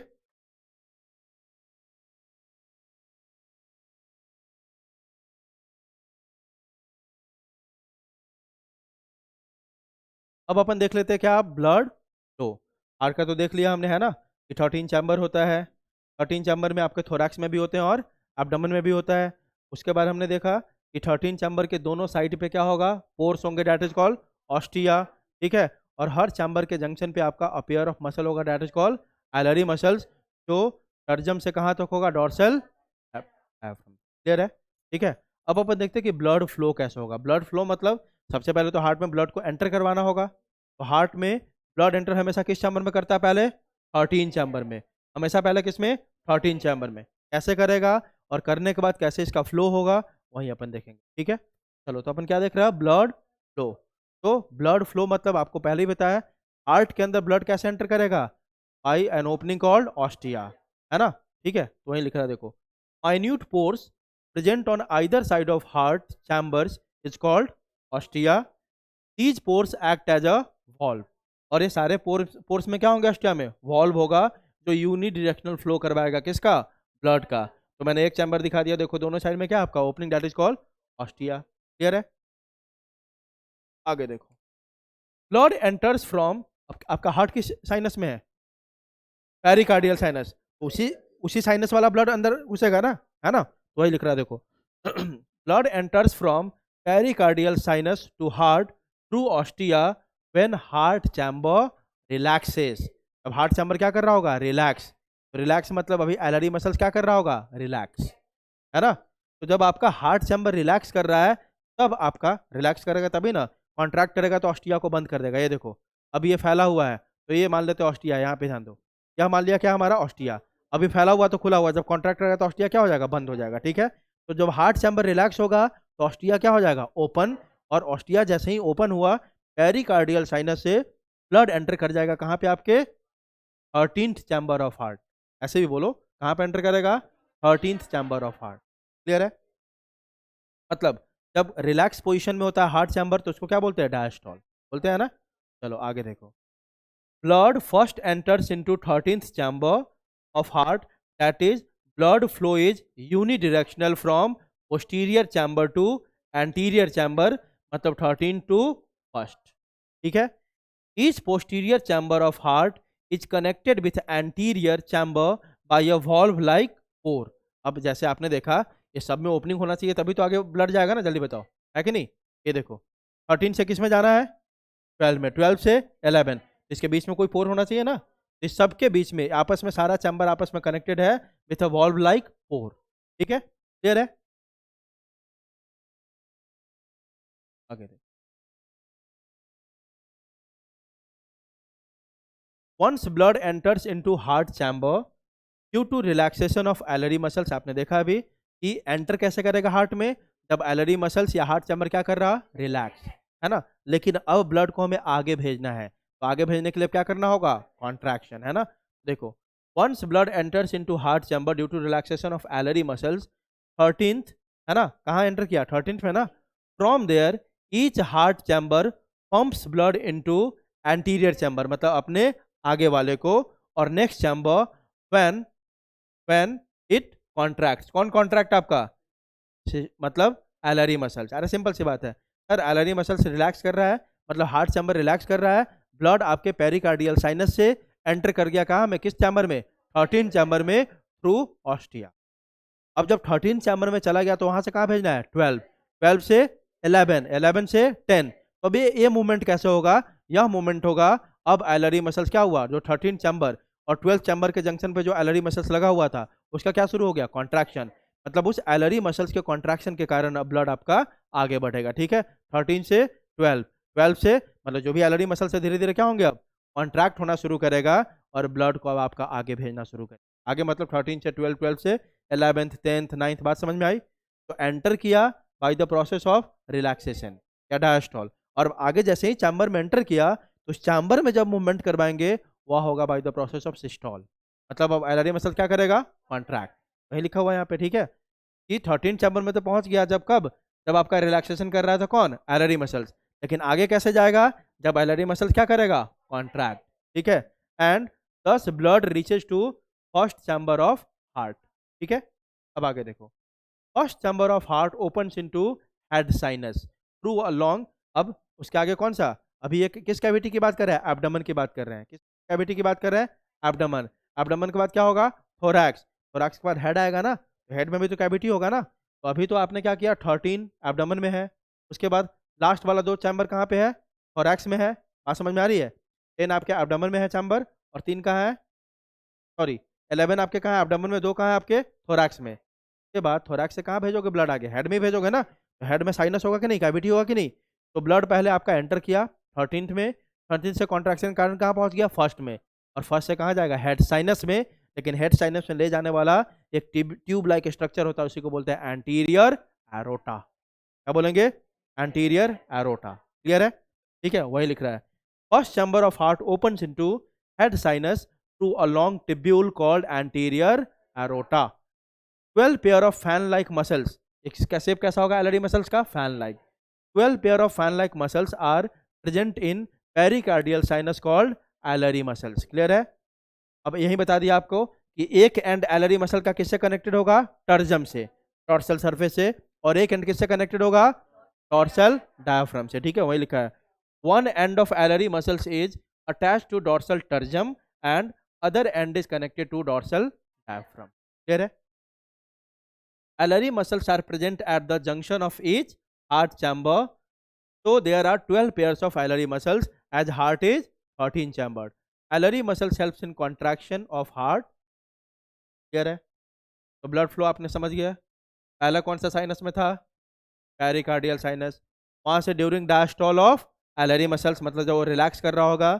अब अपन देख लेते हैं क्या? Blood flow. हार्ट का तो देख लिया हमने, है ना, कि 13 चैम्बर होता है। 13 चैम्बर में आपके थोरैक्स में भी होते हैं और एब्डोमेन में भी होता है। उसके बाद हमने देखा कि 13 चैम्बर के दोनों साइड पे क्या होगा? पोर्स होंगे, डैट इज कॉल्ड ऑस्टिया, ठीक है। और हर चैम्बर के जंक्शन पे आपका अपेयर ऑफ मसल होगा, that is called alary muscles, जो टर्जम से कहाँ तक होगा? डॉर्सल। क्लियर है? ठीक है। अब अपन देखते हैं कि ब्लड फ्लो कैसे होगा। ब्लड फ्लो मतलब सबसे पहले तो हार्ट में ब्लड को एंटर करवाना होगा। तो हार्ट में ब्लड एंटर हमेशा किस चैम्बर में करता है? पहले 13 चैम्बर में। हमेशा पहले किस में? 13 चैम्बर में। कैसे करेगा और करने के बाद कैसे इसका फ्लो होगा, वही अपन देखेंगे, ठीक है। चलो, तो अपन क्या देख रहे हैं? Blood flow. तो ब्लड फ्लो मतलब आपको पहले ही बताया, हार्ट के अंदर ब्लड कैसे एंटर करेगा? By an opening called ostia, है ना, ठीक है। तो वही लिख रहा है देखो, minute pores present on either side of heart chambers is called ostia. These pores act as a valve. और ये सारे पोर्स में क्या होंगे? ऑस्टिया में वॉल्व होगा, जो यूनिडिरेक्शनल फ्लो करवाएगा किसका? ब्लड का। तो मैंने एक चैम्बर दिखा दिया, देखो दोनों साइड में क्या आपका opening, that is called ostia. Clear है? आगे देखो, ब्लड एंटर्स फ्रॉम, आपका हार्ट की साइनस में है, पेरिकार्डियल साइनस। उसी उसी साइनस वाला ब्लड अंदर घुसेगा ना, है ना। तो वही लिख रहा है देखो, blood enters from pericardial sinus to heart through ostia when heart chamber relaxes. अब हार्ट चैम्बर क्या कर रहा होगा? रिलैक्स। तो रिलैक्स मतलब अभी एलरी मसल्स क्या कर रहा होगा? रिलैक्स, है ना। तो जब आपका हार्ट चैम्बर रिलैक्स कर रहा है, तब आपका रिलैक्स करेगा तभी ना, कॉन्ट्रैक्ट करेगा तो ऑस्टिया को बंद कर देगा। ये देखो, अब ये फैला हुआ है, तो ये मान लेते ऑस्टिया, यहाँ पे ध्यान दो, क्या मान लिया? क्या हमारा? ऑस्टिया। अभी फैला हुआ तो खुला हुआ, जब कॉन्ट्रैक्ट रहेगा तो ऑस्टिया क्या हो जाएगा? बंद हो जाएगा, ठीक है। तो जब हार्ट चैम्बर रिलैक्स होगा तो ऑस्टिया क्या हो जाएगा? ओपन। और ऑस्टिया जैसे ही ओपन हुआ, पेरिकार्डियल साइनस से ब्लड एंटर कर जाएगा कहाँ पे? आपके 13th चैम्बर ऑफ हार्ट, ऐसे भी बोलो, कहाँ पे एंटर करेगा? 13th chamber of heart. Clear है? मतलब जब रिलैक्स पोजीशन में होता है हार्ट चैम्बर तो उसको क्या बोलते हैं? डायस्टॉल बोलते हैं ना। चलो आगे देखो, blood first enters into 13th chamber of heart, that is blood flow is unidirectional from posterior chamber to anterior chamber, मतलब 13 to first। ठीक है? each posterior chamber of heart is connected with anterior chamber by a valve like pore। अब जैसे आपने देखा ये सब में ओपनिंग होना चाहिए तभी तो आगे ब्लड जाएगा ना, जल्दी बताओ, है कि नहीं? ये देखो 13 से किस में जाना है? 12 में, 12 से 11, इसके बीच में कोई पोर होना चाहिए ना। इस सब के बीच में आपस में सारा चैम्बर आपस में कनेक्टेड है with a valve like pore. ठीक है? क्लियर है? आगे देखो, once blood enters into heart chamber due to relaxation of alary muscles, आपने देखा अभी कि एंटर कैसे करेगा हार्ट में? जब एलरी मसल्स या हार्ट चैम्बर क्या कर रहा? रिलैक्स, है ना। लेकिन अब ब्लड को हमें आगे भेजना है, तो आगे भेजने के लिए क्या करना होगा? कॉन्ट्रैक्शन, है ना। देखो, once blood enters into heart chamber due to relaxation of alary muscles 13th, है ना, कहाँ एंटर किया? 13th में ना। From there each heart chamber pumps blood into anterior chamber, मतलब अपने आगे वाले को, और next chamber when when it contracts. कौन कॉन्ट्रैक्ट आपका? मतलब एलरी मसल्स। अरे सिंपल सी बात है सर, एलरी मसल्स रिलैक्स कर रहा है मतलब हार्ट चैम्बर रिलैक्स कर रहा है, ब्लड आपके पेरिकार्डियल साइनस से एंटर कर गया कहाँ में? किस चैम्बर में? 13 चैम्बर में, थ्रू ऑस्टिया। अब जब 13 चैम्बर में चला गया तो वहां से कहाँ भेजना है? 12, 12 से 11, 11 से 10। तो अभी ये मूवमेंट कैसे होगा? यह मूवमेंट होगा, अब एलरी मसल्स क्या हुआ? जो 13 चैम्बर और 12 चैम्बर के जंक्शन पे जो एलरी मसल्स लगा हुआ था उसका क्या शुरू हो गया? कॉन्ट्रैक्शन। मतलब उस एलरी मसल्स के कॉन्ट्रैक्शन के कारण अब ब्लड आपका आगे बढ़ेगा। ठीक है? 13 से 12, 12 से मतलब जो भी एलरी मसल से धीरे धीरे क्या होंगे? अब कॉन्ट्रैक्ट होना शुरू करेगा और ब्लड को अब आपका आगे भेजना शुरू करेगा। आगे मतलब 13 से 12, 12 से 11th, 10th, 9th, बात समझ में आई? तो एंटर किया by the process of relaxation या डायस्टॉल, और आगे जैसे ही चैम्बर में एंटर किया तो उस चैम्बर में जब मूवमेंट करवाएंगे वह होगा बाय द प्रोसेस ऑफ सिस्टॉल। मतलब अब एलरी मसल क्या करेगा? कॉन्ट्रैक्ट। वही लिखा हुआ है यहाँ पे। ठीक है? कि 13 चैम्बर में तो पहुंच गया, जब कब? जब आपका रिलैक्सेशन कर रहा था कौन? एलरी मसल्स। लेकिन आगे कैसे जाएगा? जब एलरी मसल्स क्या करेगा? कॉन्ट्रैक्ट। ठीक है? And this blood reaches to first chamber of heart. ठीक है? अब आगे देखो, first chamber of heart opens into head sinus through a long. अब उसके आगे कौन सा? अभी ये किस कैविटी की बात कर रहे हैं? एब्डोमेन की बात कर रहे हैं। किस कैविटी की बात कर रहे हैं? एब्डोमेन। एब्डोमेन के बाद क्या होगा? थोरैक्स। थोरैक्स के बाद हेड आएगा ना, तो हेड में भी तो कैविटी होगा ना। तो अभी तो आपने क्या किया? 13 एब्डोमेन में है, उसके बाद लास्ट वाला दो चैम्बर कहाँ पे है? थोरैक्स में है। बात समझ में आ रही है? 10 आपके एब्डोमेन में है चैम्बर, और 3 कहाँ है? सॉरी, 11 आपके कहाँ है? एब्डोमेन में, 2 कहाँ है आपके? थोरैक्स में। के बाद थोरैक्स से कहाँ भेजोगे ब्लड? आगे हेड में ही भेजोगे ना। तो हेड में साइनस होगा कि नहीं? कैविटी होगा कि नहीं? तो ब्लड पहले आपका एंटर किया 13th में, 13 से कॉन्ट्रैक्शन के कारण कहाँ पहुंच गया? फर्स्ट में, और फर्स्ट से कहाँ जाएगा? हेड साइनस में। लेकिन हेड साइनस में ले जाने वाला एक ट्यूब लाइक स्ट्रक्चर होता है, उसी को बोलते हैं एंटीरियर एरोटा। क्या बोलेंगे? Anterior aorta. क्लियर है? ठीक है? वही लिख रहा है, first chamber of heart opens into head sinus through a long tubule called anterior aorta. 12 pair of fan like muscles, इसका शेप कैसा होगा एलरी मसल्स का? Fan like. 12 pair of fan like muscles are present in pericardial sinus called alary muscles. Clear है? अब यही बता दिया आपको कि एक एंड एलरी मसल का किससे कनेक्टेड होगा? टर्जम से, टॉर्सल सरफेस से, और एक एंड किससे कनेक्टेड होगा? टॉर्सल डायाफ्राम से। ठीक है? वही लिखा है, one end of alary muscles is attach to dorsal tergum and other end is connected to dorsal diaphragm. Clear है? Alveolar muscles are present at the junction of each heart chamber. So there are 12 pairs of alveolar muscles as heart is 13 chambered. Alveolar muscles helps in contraction of heart. Clear है? तो blood flow आपने समझ गया। पहला कौन सा sinus में था? Pericardial sinus. वहां से during diastole of alary muscles, मतलब जब वो रिलैक्स कर रहा होगा,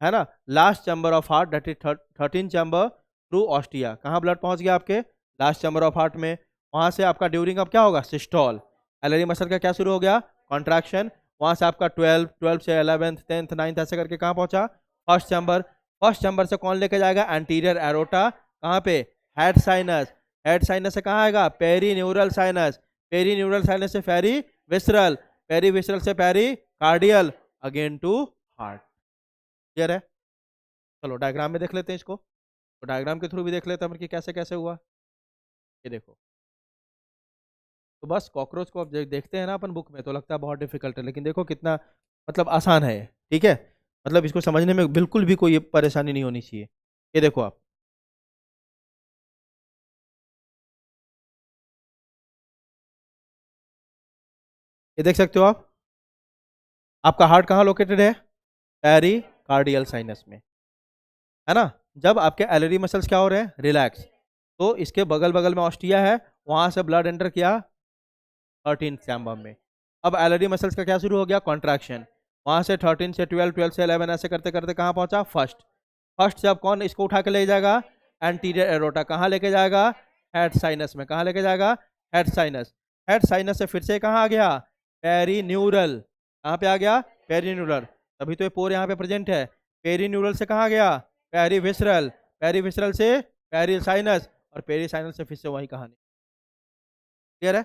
है ना, last chamber of heart that is 13 chamber through ostia. कहाँ ब्लड पहुंच गया आपके? लास्ट चैम्बर ऑफ हार्ट में। वहां से आपका ड्यूरिंग अब क्या होगा? सिस्टोल। एलरी मसल का क्या शुरू हो गया? कॉन्ट्रैक्शन। वहां से आपका 12, 12 से 11th, 10th, 9th ऐसे करके कहाँ पहुंचा? First chamber. फर्स्ट चैम्बर से कौन लेके जाएगा, एंटीरियर एरोटा, कहाँ पे, हेड साइनस, हेड साइनस से कहाँ आएगा, perineural sinus, perineural sinus से पेरी विसरल, पेरी विसरल से pericardial, again to heart. Clear है? चलो डायग्राम में देख लेते हैं इसको, तो डायग्राम के थ्रू भी देख लेते हैं कि कैसे कैसे हुआ। ये देखो, तो बस कॉकरोच को अब देखते हैं ना अपन बुक में तो लगता है बहुत डिफिकल्ट है, लेकिन देखो कितना मतलब आसान है ये, ठीक है, मतलब इसको समझने में बिल्कुल भी कोई परेशानी नहीं होनी चाहिए। ये देखो आप, ये देख सकते हो आप, आपका हार्ट कहाँ लोकेटेड है, पेरी कार्डियल साइनस में, है ना। जब आपके एलरी मसल्स क्या हो रहे हैं, रिलैक्स, तो इसके बगल बगल में ऑस्टिया है, वहां से ब्लड एंटर किया 13 चैम्बर में। अब एलरी मसल्स का क्या शुरू हो गया, कॉन्ट्रैक्शन, वहां से 13 से 12, 12 से 11, ऐसे करते करते कहाँ पहुंचा, फर्स्ट, फर्स्ट से अब कौन इसको उठा के ले जाएगा, एंटीरियर एरोटा, कहाँ लेके जाएगा, हेड साइनस में, कहाँ लेके जाएगा, हेड साइनस, हेड साइनस से फिर से कहाँ आ गया, पेरीन्यूरल, कहाँ पे आ गया, पेरीन्यूरल, तभी तो ये पोर यहाँ पे प्रेजेंट है, पेरीन्यूरल से कहाँ गया, पेरीविसरल, पेरीविसरल से पेरी साइनस, और पेरी साइनस से फिर से वही कहानी। क्लियर है?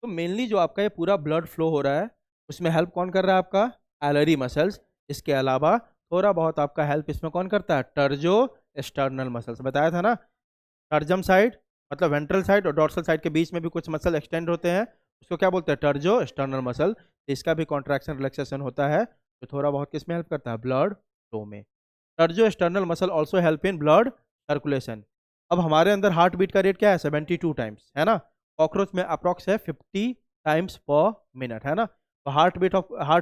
तो मेनली जो आपका ये पूरा ब्लड फ्लो हो रहा है, उसमें हेल्प कौन कर रहा है, आपका एलरी मसल्स, इसके अलावा थोड़ा बहुत आपका हेल्प इसमें कौन करता है, टर्जो एक्सटर्नल मसल्स, बताया था ना, टर्जम साइड मतलब वेंट्रल साइड और डॉर्सल साइड के बीच में भी कुछ मसल एक्सटेंड होते हैं, उसको क्या बोलते हैं, टर्जो एक्सटर्नल मसल, इसका भी कॉन्ट्रैक्शन रिलैक्सेशन होता है, तो थोड़ा बहुत किस में हेल्प करता है, ब्लड फ्लो में। Tergosternal muscle also help in blood circulation. अब हमारे अंदर हार्ट बीट का रेट क्या है, 72 टाइम्स, है ना, कॉकरोच में अप्रॉक्स है 50 टाइम्स पर मिनट, है ना, तो हार्ट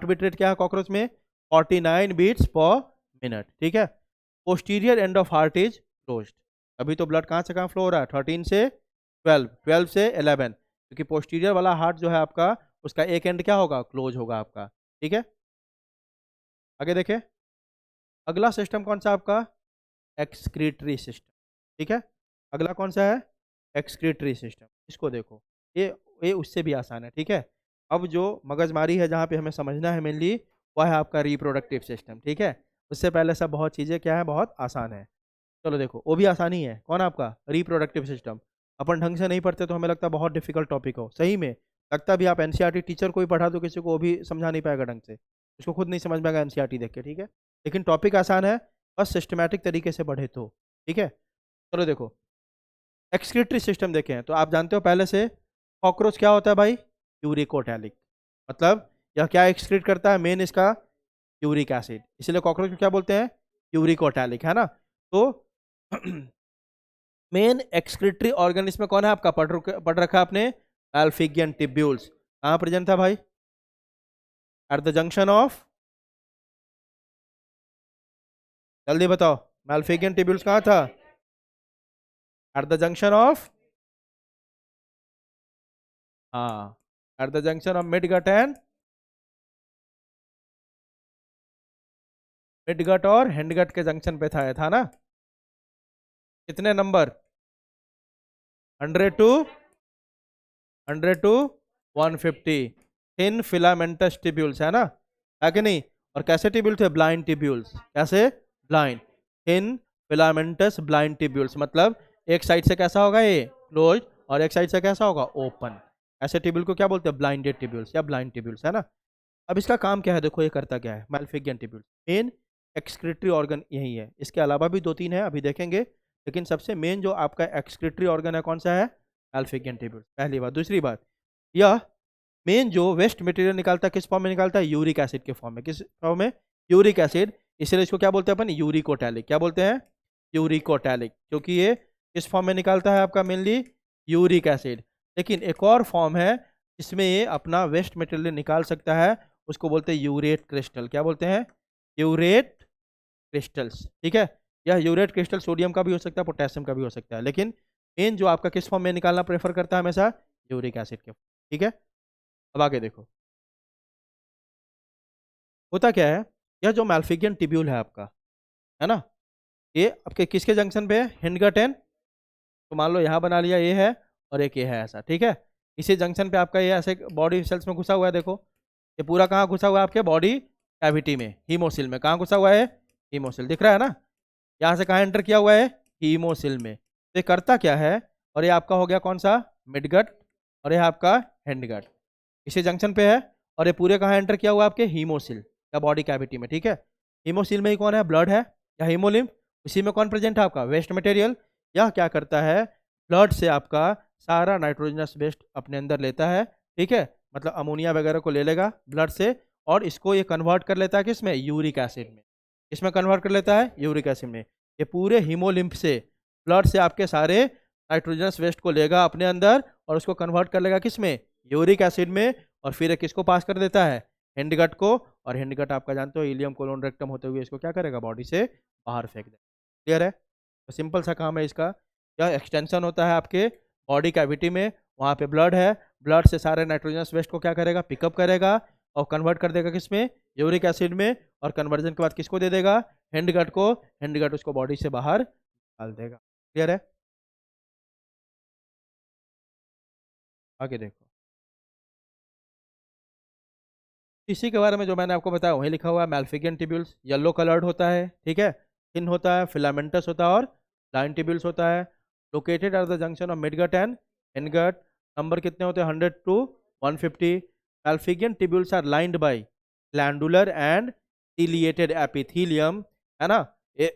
बीट रेट क्या है कॉकरोच में, 49 बीट्स पर मिनट, ठीक है। Posterior end of heart is closed, अभी तो ब्लड कहाँ से कहाँ फ्लो हो रहा है, 13 से 12, 12 से 11, क्योंकि पोस्टीरियर वाला हार्ट जो है आपका, उसका एक एंड क्या होगा, क्लोज होगा आपका, ठीक है। आगे देखें, अगला सिस्टम कौन सा आपका, एक्सक्रीटरी सिस्टम, ठीक है, अगला कौन सा है, एक्सक्रीटरी सिस्टम, इसको देखो, ये ये उससे भी आसान है, ठीक है। अब जो मगजमारी है जहाँ पे हमें समझना है मेनली, वह है आपका रिप्रोडक्टिव सिस्टम, ठीक है, उससे पहले सब बहुत चीज़ें क्या है, बहुत आसान है। चलो देखो, वो भी आसानी है, कौन आपका रिप्रोडक्टिव सिस्टम, अपन ढंग से नहीं पढ़ते तो हमें लगता है बहुत डिफिकल्ट टॉपिक हो, सही में लगता भी, आप एनसीईआरटी टीचर को ही पढ़ा दो किसी को, वो भी समझा नहीं पाएगा ढंग से, उसको खुद नहीं समझ में आएगा एनसीईआरटी देख के, ठीक है, लेकिन टॉपिक आसान है, बस सिस्टमैटिक तरीके से पढ़े तो, ठीक है। चलो देखो, एक्सक्रीटरी सिस्टम देखें तो आप जानते हो पहले से, कॉकरोच क्या होता है भाई, यूरिकोटैलिक, मतलब यह क्या एक्सक्रीट करता है, मेन इसका यूरिक एसिड, इसलिए कॉकरोच को क्या बोलते हैं, यूरिकोटैलिक, है ना। तो मेन एक्सक्रीटरी ऑर्गन इसमें कौन है आपका, पढ़ रखा आपने, अल्फिगियन टिब्यूल्स, कहाँ प्रेजेंट था भाई, एट द जंक्शन ऑफ, जल्दी बताओ, मैल्फिगियन टिब्यूल्स कहाँ था, एट द जंक्शन ऑफ, हाँ, eight the junction of midgut and, midgut और हैंडगट के जंक्शन पे था, ये था ना, कितने नंबर, 100 टू 150, थिन फिलामेंटस टिब्यूल्स, है ना, है कि नहीं, और कैसे टिब्यूल थे, ब्लाइंड टिब्यूल्स, कैसे, blind, thin filamentous blind tubules, मतलब एक साइड से कैसा होगा ये, क्लोज, और एक साइड से कैसा होगा, ओपन, ऐसे टिब्यूल को क्या बोलते हैं, ब्लाइंडेड टिब्यूल्स या ब्लाइंड टिब्यूल्स, है ना। अब इसका काम क्या है, देखो ये करता क्या है, मैल्फिगियन टिब्यूल्स, मेन एक्सक्रीटरी ऑर्गन यही है, इसके अलावा भी दो तीन है अभी देखेंगे, लेकिन सबसे मेन जो आपका एक्सक्रीटरी ऑर्गन है कौन सा है, मैल्फिगियन टिब्यूल्स, पहली बात। दूसरी बात, यह मेन जो वेस्ट मटेरियल निकालता है किस फॉर्म में निकालता है, यूरिक एसिड के फॉर्म में, किस फॉर्म में, यूरिक एसिड, इसलिए इसको क्या बोलते हैं अपन, यूरिकोटैलिक, क्या बोलते हैं, यूरिकोटैलिक, क्योंकि ये किस फॉर्म में निकालता है आपका, मेनली यूरिक एसिड, लेकिन एक और फॉर्म है जिसमें ये अपना वेस्ट मटेरियल निकाल सकता है, उसको बोलते हैं यूरेट क्रिस्टल, क्या बोलते हैं, यूरेट क्रिस्टल्स, ठीक है। यह यूरेट क्रिस्टल सोडियम का भी हो सकता है, पोटेशियम का भी हो सकता है, लेकिन मेन जो आपका किस फॉर्म में निकालना प्रेफर करता है हमेशा, यूरिक एसिड के, ठीक है। अब आगे देखो, होता क्या है, यह जो मैल्फिगियन टिब्यूल है आपका, है ना, ये आपके किसके जंक्शन पे है? हिंडगट एंड, तो मान लो यहाँ बना लिया, ये है और एक ये है ऐसा, ठीक है। इसी जंक्शन पे आपका ये ऐसे बॉडी सेल्स में घुसा हुआ है, देखो ये पूरा कहाँ घुसा हुआ है? आपके बॉडी कैविटी में, हीमोसिल में। कहाँ घुसा हुआ है? हीमोसिल, दिख रहा है ना? यहाँ से कहाँ एंटर किया हुआ है? हीमोसिल में। तो ये करता क्या है? और ये आपका हो गया कौन सा? मिडगट, और ये आपका हैंडगट, इसी जंक्शन पे है। और ये पूरे कहाँ एंटर किया हुआ है? आपके हीमोसिल या बॉडी कैविटी में, ठीक है। हीमोसिल में ही कौन है? ब्लड है या हीमोलिम्फ। इसी में कौन प्रेजेंट है? आपका वेस्ट मटेरियल। यह क्या करता है? ब्लड से आपका सारा नाइट्रोजनस वेस्ट अपने अंदर लेता है, ठीक है, मतलब अमोनिया वगैरह को ले लेगा ब्लड से, और इसको ये कन्वर्ट कर लेता है किसमें? यूरिक एसिड में। इसमें कन्वर्ट कर लेता है यूरिक एसिड में। ये पूरे हीमोलिम्फ से, ब्लड से आपके सारे नाइट्रोजनस वेस्ट को लेगा अपने अंदर और उसको कन्वर्ट कर लेगा किसमें? यूरिक एसिड में। और फिर किसको पास कर देता है? हैंडगट को। और हैंडगट आपका जानते हो इलियम कोलोन रेक्टम होते हुए इसको क्या करेगा? बॉडी से बाहर फेंक देगा। क्लियर है? तो सिंपल सा काम है इसका। यह एक्सटेंशन होता है आपके बॉडी कैविटी में, वहाँ पे ब्लड है, ब्लड से सारे नाइट्रोजनस वेस्ट को क्या करेगा? पिकअप करेगा और कन्वर्ट कर देगा किसमें? यूरिक एसिड में। और कन्वर्जन के बाद किसको दे देगा? हैंडगट को। हैंडगट उसको बॉडी से बाहर निकाल देगा। क्लियर है? आगे देखो, इसी के बारे में जो मैंने आपको बताया वही लिखा हुआ है। मैल्फिगियन टिब्यूल्स येलो कलर्ड होता है, ठीक है, थिन होता है, फिलामेंटस होता है और लाइन टिब्यूल्स होता है। Located at the junction of midgut and hindgut. Number कितने होते हैं? 100 to 150। Malpighian tubules are lined by glandular and ciliated epithelium, है ना। ये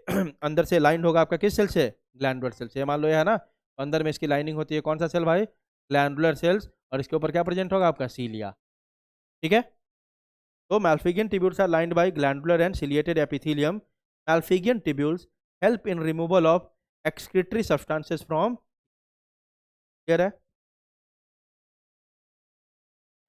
अंदर से लाइंड होगा आपका किस सेल से? ग्लैंडुलर सेल से। मान लो ये है ना, तो अंदर में इसकी लाइनिंग होती है, कौन सा सेल भाई? Glandular cells. और इसके ऊपर क्या प्रेजेंट होगा? आपका सीलिया, ठीक है। So Malpighian tubules are lined by glandular and ciliated epithelium. Malpighian tubules help in removal of excretory substances from, here है,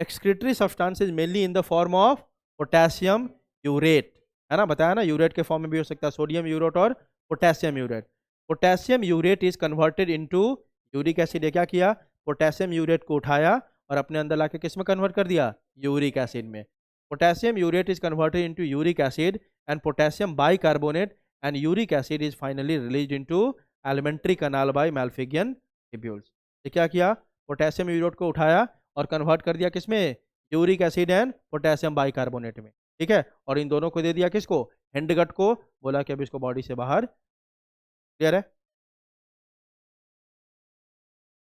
excretory substances mainly in the form of potassium urate, है ना, बताया ना, यूरेट के फॉर्म में भी हो सकता है, सोडियम यूरेट और potassium urate. Potassium urate is converted into uric acid. क्या किया? पोटेशियम यूरेट को उठाया और अपने अंदर लाके किस में कन्वर्ट कर दिया? यूरिक एसिड में। Potassium urate is converted into uric acid and potassium bicarbonate and uric acid is finally released into alimentary canal by Malpighian tubules. ये क्या किया? पोटेशियम यूरेट को उठाया और कन्वर्ट कर दिया किसमें? Uric acid and potassium bicarbonate में, ठीक है। और इन दोनों को दे दिया किसको? हैंडगट को। बोला कि अब इसको बॉडी से बाहर। क्लियर है?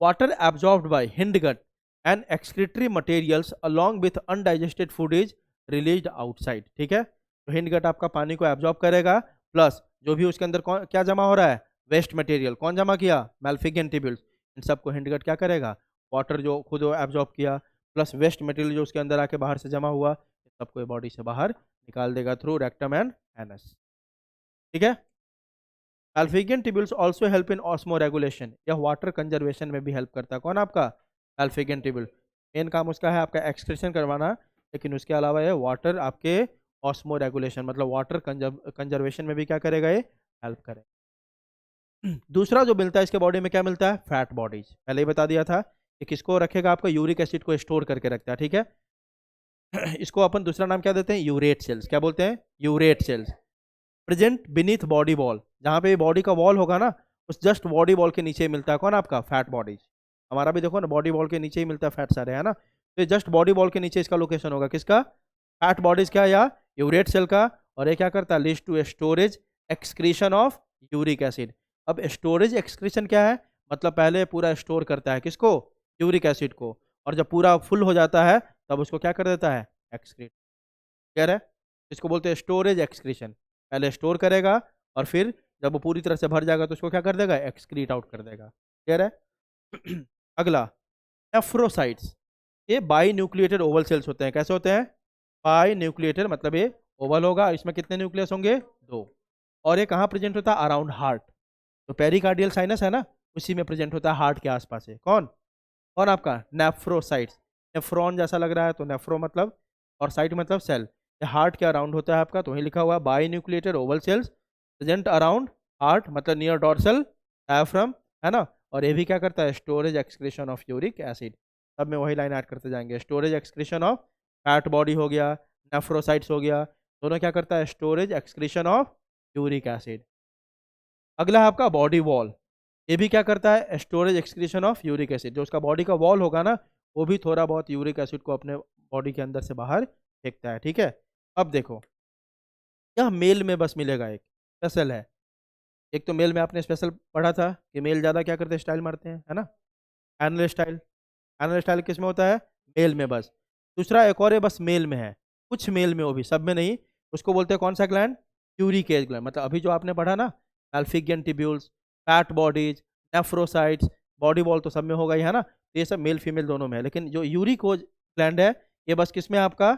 Water absorbed bye hindgut and excretory materials along with undigested food is released outside, ठीक है। तो हिंडगट आपका पानी को एब्जॉर्ब करेगा, प्लस जो भी उसके अंदर क्या जमा हो रहा है? Waste material. कौन जमा किया? मैल्फिगियन ट्यूब्यूल्स। इन सबको हिंडगट क्या करेगा? वाटर जो खुद एब्जॉर्ब किया प्लस वेस्ट मटेरियल जो उसके अंदर आके बाहर से जमा हुआ, सबको बॉडी से बाहर निकाल देगा थ्रू रेक्टम एंड एनस, ठीक है। Malpighian tubules also help in osmoregulation. यह वाटर कंजर्वेशन में भी हेल्प करता है। कौन? आपका अल्फिगियन ट्यूब्यूल। मेन काम उसका है आपका एक्सक्रीशन करवाना, लेकिन उसके अलावा ये वाटर आपके ऑस्मो रेगुलेशन मतलब वाटर कंजर्वेशन में भी क्या करेगा? ये हेल्प करेगा। दूसरा जो मिलता है इसके बॉडी में, क्या मिलता है? Fat bodies. पहले ही बता दिया था कि किसको रखेगा? आपका यूरिक एसिड को स्टोर करके रखता है, ठीक है। इसको अपन दूसरा नाम क्या देते हैं? Urate cells. क्या बोलते हैं? Urate cells. Present beneath body wall, जहाँ पे बॉडी का वॉल होगा ना, उस जस्ट बॉडी वॉल के नीचे मिलता है। कौन? आपका फैट बॉडीज। हमारा भी देखो ना, बॉडी वॉल के नीचे ही मिलता है फैट सारे, है ना। तो जस्ट बॉडी वॉल के नीचे इसका लोकेशन होगा, किसका? फैट बॉडीज का या यूरेट सेल का। और ये क्या करता है? Leads to storage excretion of uric acid. अब स्टोरेज एक्सक्रीशन क्या है? मतलब पहले पूरा स्टोर करता है किसको? यूरिक एसिड को। और जब पूरा फुल हो जाता है तब उसको क्या कर देता है? एक्सक्रीट। क्लियर है? इसको बोलते हैं स्टोरेज एक्सक्रीशन। पहले स्टोर करेगा और फिर जब वो पूरी तरह से भर जाएगा तो उसको क्या कर देगा? एक्सक्रीट आउट कर देगा। क्लियर है? अगला, नेफ्रोसाइट्स। ये बाई न्यूक्लिएटेड ओवल सेल्स होते हैं। कैसे होते हैं? बाई न्यूक्लिएटेड, मतलब ये ओवल होगा, इसमें कितने न्यूक्लियस होंगे? 2। और ये कहाँ प्रेजेंट होता है? Around heart. तो पेरिकार्डियल साइनस है ना, उसी में प्रेजेंट होता है, हार्ट के आसपास है। कौन? कौन आपका? नेफ्रोसाइट्स। नेफ्रॉन जैसा लग रहा है तो नेफ्रो मतलब, और साइट मतलब सेल। ये हार्ट के अराउंड होता है आपका, तो वही लिखा हुआ है by nucleated Oval cells present around heart, मतलब नियर डॉर्सल डायफ्राम, है ना। और ये भी क्या करता है? Storage excretion of uric acid. सब में वही लाइन ऐड करते जाएंगे। Storage excretion of fat body हो गया, नेफ्रोसाइट्स हो गया, दोनों क्या करता है, storage excretion of uric acid. अगला है आपका बॉडी वॉल, ये भी क्या करता है, storage excretion of uric acid. जो उसका बॉडी का वॉल होगा ना, वो भी थोड़ा बहुत यूरिक एसिड को अपने बॉडी के अंदर से बाहर फेंकता है, ठीक है। अब देखो, यह मेल में बस मिलेगा, एक स्पेशल है। एक तो मेल में आपने स्पेशल पढ़ा था कि मेल ज़्यादा क्या करते हैं, स्टाइल मारते हैं, है ना, एनुअल स्टाइल। एनुअल स्टाइल किस में होता है, मेल में बस। दूसरा एक और है, बस मेल में है, कुछ मेल में, वो भी सब में नहीं। उसको बोलते हैं कौन सा ग्लैंड, यूरिकेज ग्लैंड। मतलब अभी जो आपने पढ़ा ना, Malpighian tubules, fat bodies, nephrocytes, body wall तो सब में होगा ही, है ना। तो ये सब मेल फीमेल दोनों में है, लेकिन जो यूरिकोज ग्लैंड है, ये बस किस में है आपका,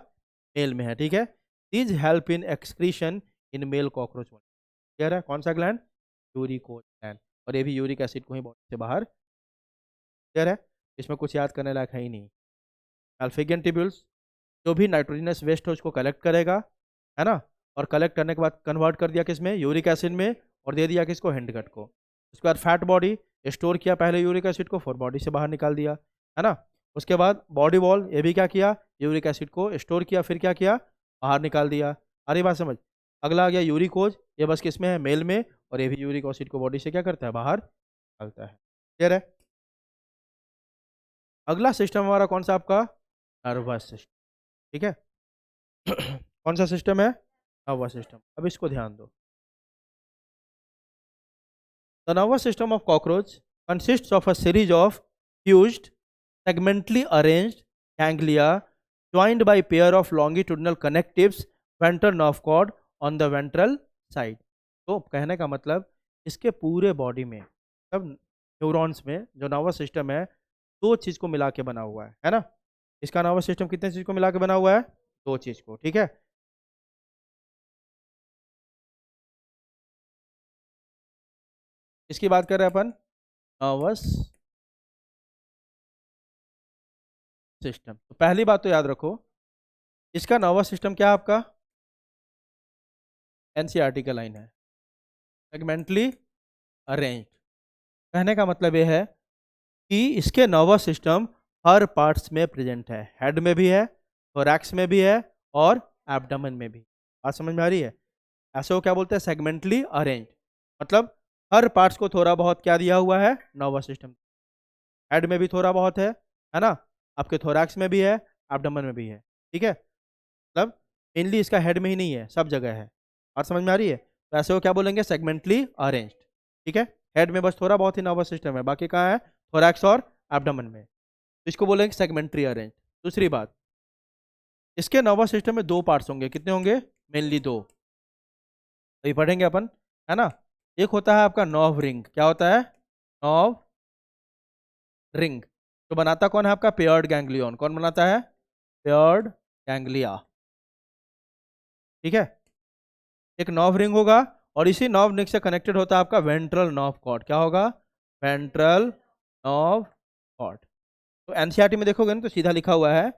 मेल में है, ठीक है। These help in excretion in male cockroach. Clear है, कौन सा ग्लैंड, यूरिकोज ग्लैंड। और ये भी यूरिक एसिड को ही बॉडी से बाहर। क्लियर है, इसमें कुछ याद करने लायक है ही नहीं। अल्फिगियन टिब्यूल्स, जो भी नाइट्रोजनस वेस्ट है उसको कलेक्ट करेगा, है ना, और कलेक्ट करने के बाद कन्वर्ट कर दिया किसमें, यूरिक एसिड में, और दे दिया किसको, हैंडगट को। उसके बाद फैट बॉडी, स्टोर किया पहले यूरिक एसिड को, फिर बॉडी से बाहर निकाल दिया, है ना। उसके बाद बॉडी वॉल, ये भी क्या किया, यूरिक एसिड को स्टोर किया, फिर क्या किया, बाहर निकाल दिया। आ रही बात समझ। अगला आ गया यूरिकोज, ये बस किसमें है, मेल में, और ये भी यूरिक एसिड को बॉडी से क्या करता है, बाहर निकालता है। क्लियर है। अगला सिस्टम हमारा कौन सा, आपका नर्वस सिस्टम, ठीक है। कौन सा सिस्टम है, नर्वस सिस्टम। अब इसको ध्यान दो। The nervous system of cockroach consists of a series of fused, segmentally arranged ganglia joined by pair of longitudinal connectives ventral nerve cord on the ventral side। तो कहने का मतलब, इसके पूरे बॉडी में, सब न्यूरॉन्स में जो नर्वस सिस्टम है, दो चीज़ को मिला के बना हुआ है ना। इसका नर्वस सिस्टम कितने चीज़ को मिला के बना हुआ है, दो चीज़ को, ठीक है। इसकी बात कर रहे हैं अपन, नर्वस सिस्टम। तो पहली बात तो याद रखो, इसका नर्वस सिस्टम क्या है आपका, एनसीईआरटी का लाइन है, सेगमेंटली अरेंज्ड। कहने का मतलब ये है कि इसके नर्वस सिस्टम हर पार्ट्स में प्रेजेंट है, हेड में भी है, थोरैक्स में भी है, और एब्डोमेन में भी। बात समझ में आ रही है। ऐसे वो क्या बोलते हैं, सेगमेंटली अरेंज्ड, मतलब हर पार्ट्स को थोड़ा बहुत क्या दिया हुआ है, नर्वस सिस्टम। हेड में भी थोड़ा बहुत है ना, आपके थोरैक्स में भी है, एब्डोमेन में भी है, ठीक है। मतलब मेनली इसका हेड में ही नहीं है, सब जगह है। और समझ में आ रही है। तो ऐसे वो क्या बोलेंगे, सेगमेंटली अरेंज्ड, ठीक है। हेड में बस थोड़ा बहुत ही नर्वस सिस्टम है, बाकी कहाँ है, थोरैक्स और एब्डोमेन में। तो इसको बोलेंगे सेगमेंटली अरेंज। दूसरी बात, इसके नर्वस सिस्टम में दो पार्ट्स होंगे, कितने होंगे, मेनली दो, तो ये पढ़ेंगे अपन, है ना। एक होता है आपका नर्व रिंग, क्या होता है, नर्व रिंग। तो बनाता कौन है आपका, पेयर्ड गैंग्लियन। कौन बनाता है, पेयर्ड गैंग्लिया, ठीक है। एक नर्व रिंग होगा, और इसी नर्व रिंग से कनेक्टेड होता है आपका वेंट्रल नर्व कॉर्ड। क्या होगा, वेंट्रल नर्व कॉर्ड। तो एनसीईआरटी में देखोगे ना, तो सीधा लिखा हुआ है,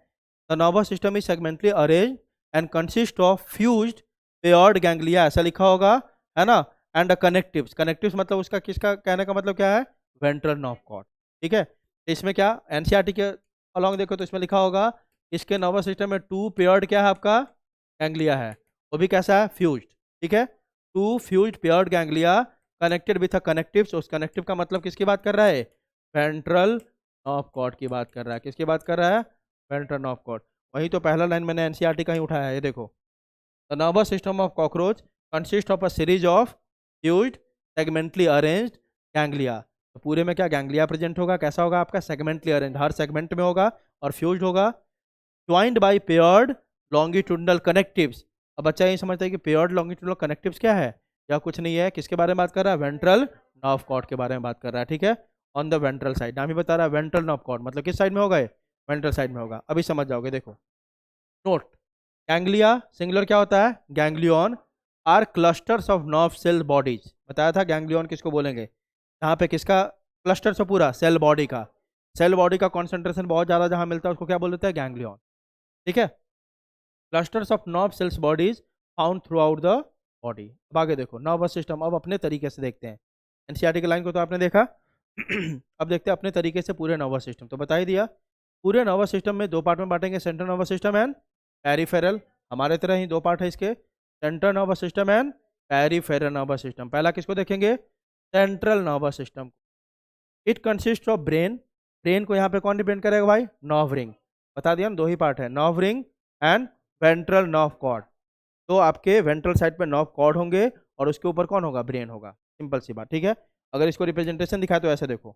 the nervous system is segmentally arrange and consist of fused paired ganglia, ऐसा लिखा होगा, है ना। एंड कनेक्टिव्स, कनेक्टिव्स मतलब उसका किसका कहने का मतलब क्या है, वेंट्रल नर्व कॉर्ड, ठीक है। इसमें क्या, एनसीईआरटी के अलॉन्ग देखो तो इसमें लिखा होगा, इसके नर्वस सिस्टम में टू पेयर्ड क्या है आपका, गैंग्लिया है, वो भी कैसा है, फ्यूज्ड, ठीक है। Two fused paired ganglia connected with a connectives. उस कनेक्टिव का मतलब किसकी बात कर रहा है, वेंट्रल नर्व कॉर्ड की बात कर रहा है। किसकी बात कर रहा है, वेंट्रल नर्व कॉर्ड। वही तो पहला लाइन मैंने एनसीईआरटी का ही उठाया है, ये देखो, the nervous system of cockroach consist of a series of fused segmentally arranged ganglia. तो पूरे में क्या गैंग्लिया प्रेजेंट होगा, कैसा होगा आपका, सेगमेंटली अरेंज, हर सेगमेंट में होगा, और फ्यूज्ड होगा, joined bye paired longitudinal connectives. अब बच्चा ये समझता है कि पेयर्ड लॉन्गिट्यूडनल कनेक्टिव्स क्या है, या कुछ नहीं है, किसके बारे में बात कर रहा है, वेंट्रल नर्व कॉर्ड के बारे में बात कर रहा है, ठीक है। ऑन द वेंट्रल साइड, नाम ही बता रहा है वेंट्रल नर्व कॉर्ड, मतलब किस साइड में होगा ये, वेंट्रल साइड में होगा। अभी समझ जाओगे, देखो नोट, गैंग्लिया सिंगुलर क्या होता है, ganglion are clusters of nerve cell bodies. बताया था गैंग्लियन किसको बोलेंगे, यहाँ पे किसका क्लस्टर से पूरा सेल बॉडी का, सेल बॉडी का कॉन्सेंट्रेशन बहुत ज़्यादा जहाँ मिलता है उसको क्या बोल देते हैं, गैंग्लियन, ठीक है। Clusters of nerve cells bodies found through out the body. अब आगे देखो नर्वस सिस्टम, अब अपने तरीके से देखते हैं। एनसीईआरटी की लाइन को तो आपने देखा, अब देखते हैं अपने तरीके से पूरे नर्वस सिस्टम। तो बता ही दिया, पूरे नर्वस सिस्टम में दो पार्ट में बांटेंगे, central nervous system and peripheral. हमारे तरह ही दो पार्ट है इसके, central nervous system and peripheral nervous system. पहला किसको देखेंगे? Central nervous system. It consist of brain. Brain को यहाँ पे कौन डिपेंड करेगा भाई? Nerve ring. बता दिया ना, दो ही पार्ट है, nerve ring and ventral nerve cord. तो आपके वेंट्रल साइड पे नर्व कॉर्ड होंगे और उसके ऊपर कौन होगा? ब्रेन होगा। सिंपल सी बात, ठीक है। अगर इसको रिप्रेजेंटेशन दिखाए तो ऐसे देखो,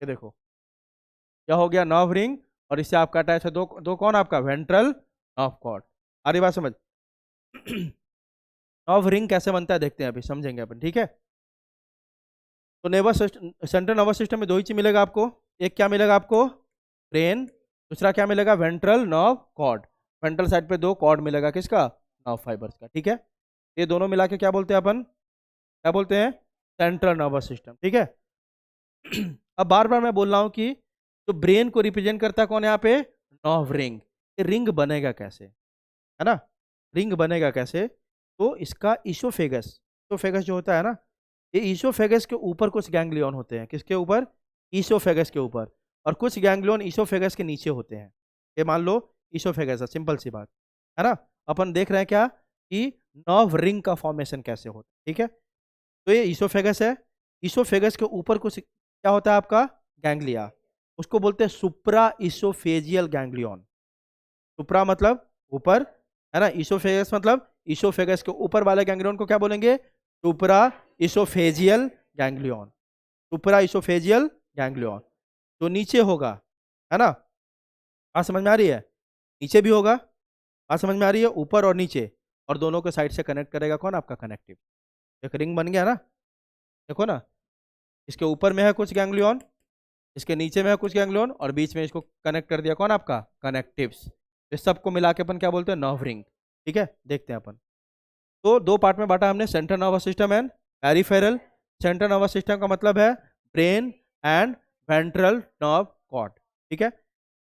ये देखो क्या हो गया? नर्व रिंग, और इससे आपका अटैच है दो दो कौन? आपका वेंट्रल नर्व कॉर्ड। आ रही बात समझ? नर्व रिंग कैसे बनता है देखते हैं, अभी समझेंगे अपन, ठीक है। तो नर्वस सेंट्रल नर्वस सिस्टम में दो ही चीज मिलेगा आपको। एक क्या मिलेगा आपको? ब्रेन। दूसरा क्या मिलेगा? Ventral nerve cord. Ventral side पे दो कॉर्ड मिलेगा, किसका? नर्व फाइबर्स का, ठीक है। ये दोनों मिला के क्या बोलते हैं अपन? क्या बोलते हैं? सेंट्रल नर्वस सिस्टम, ठीक है। अब बार बार मैं बोल रहा हूँ कि तो ब्रेन को रिप्रेजेंट करता है कौन यहाँ पे? Nerve ring. ये रिंग बनेगा कैसे, है ना? रिंग बनेगा कैसे? तो इसका ईसोफेगस, ईसोफेगस जो होता है ना, ये ईसोफेगस के ऊपर कुछ गैंग्लियन होते हैं। किसके ऊपर? ईसोफेगस के ऊपर। और कुछ गैंग्लियन ईसोफेगस के नीचे होते हैं। ये मान लो ईसोफेगस है, सिंपल सी बात है ना। अपन देख रहे हैं क्या कि नर्व रिंग का फॉर्मेशन कैसे होता है, ठीक है। तो ये ईसोफेगस है। ईसोफेगस के ऊपर कुछ क्या होता है आपका? गैंग्लिया। उसको बोलते हैं सुप्रा ईसोफेजियल गैंग्लियन। सुप्रा मतलब ऊपर, है ना। ईसोफेगस मतलब ईसोफेगस के ऊपर वाले गैंग्लियन को क्या बोलेंगे? सुप्रा ईसोफेजियल गैंग्लियन। सुप्रा ईसोफेजियल गैंग्लियन। तो नीचे होगा, है ना। बात समझ में आ रही है? नीचे भी होगा। बात समझ में आ रही है? ऊपर और नीचे, और दोनों के साइड से कनेक्ट करेगा कौन? आपका कनेक्टिव। एक रिंग बन गया ना, देखो ना। इसके ऊपर में है कुछ गैंग्लियन, इसके नीचे में है कुछ गैंग्लियन, और बीच में इसको कनेक्ट कर दिया कौन? आपका कनेक्टिव्स। इस सबको मिला के अपन क्या बोलते हैं? नर्व रिंग, ठीक है। देखते हैं अपन। तो दो पार्ट में बांटा हमने, central nervous system and peripheral. Central nervous system का मतलब है brain and ventral nerve cord, ठीक है।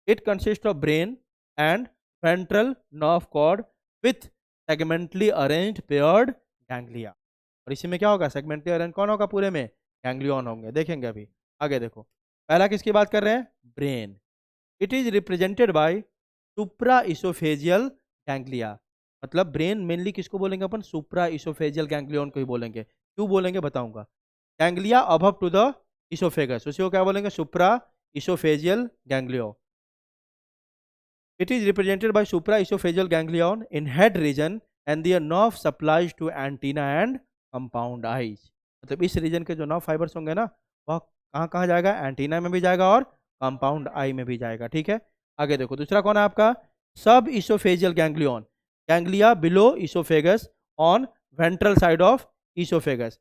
It consist of brain and ventral nerve cord with segmentally arranged paired ganglia. और इसी में क्या होगा? सेगमेंटली अरेंज कौन होगा? पूरे में गैंग्लियन होंगे, देखेंगे अभी आगे। देखो पहला किसकी बात कर रहे हैं? Brain. It is represented by supra oesophageal ganglia. मतलब ब्रेन मेनली किसको बोलेंगे अपन? सुप्रा इसोफेजियल गैंग्लियन को ही बोलेंगे। क्यों बोलेंगे बताऊंगा। Ganglia above to the oesophagus, उसी को क्या बोलेंगे? Supraoesophageal ganglion. It is represented by supra oesophageal ganglion in head region and their nerve supplies to antenna and compound eyes. मतलब इस रीजन के जो नर्व फाइबर्स होंगे ना, वह कहाँ कहाँ जाएगा? एंटीना में भी जाएगा और कंपाउंड आई में भी जाएगा, ठीक है। आगे देखो दूसरा कौन है आपका? Sub oesophageal ganglion. Ganglia below oesophagus on ventral side of oesophagus.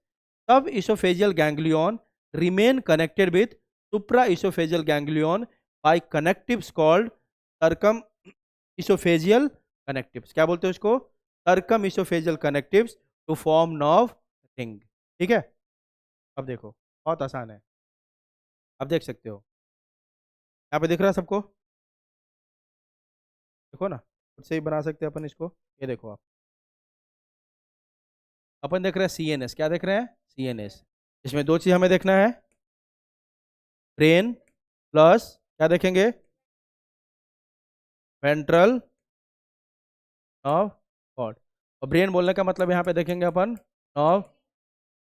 Sub oesophageal ganglion remain connected with supra oesophageal ganglion by connectives called circum oesophageal connectives. क्या बोलते हैं उसको? Circum oesophageal connectives to form nerve ring, ठीक है। अब देखो बहुत आसान है, अब देख सकते हो। यहाँ पे दिख रहा है सबको? देखो ना, खुद से ही बना सकते हैं अपन इसको। ये देखो आप, अपन देख रहे हैं CNS। क्या देख रहे हैं? CNS। इसमें दो चीज हमें देखना है, ब्रेन प्लस क्या देखेंगे? Ventral nerve cord. और ब्रेन बोलने का मतलब यहाँ पे देखेंगे अपन नर्व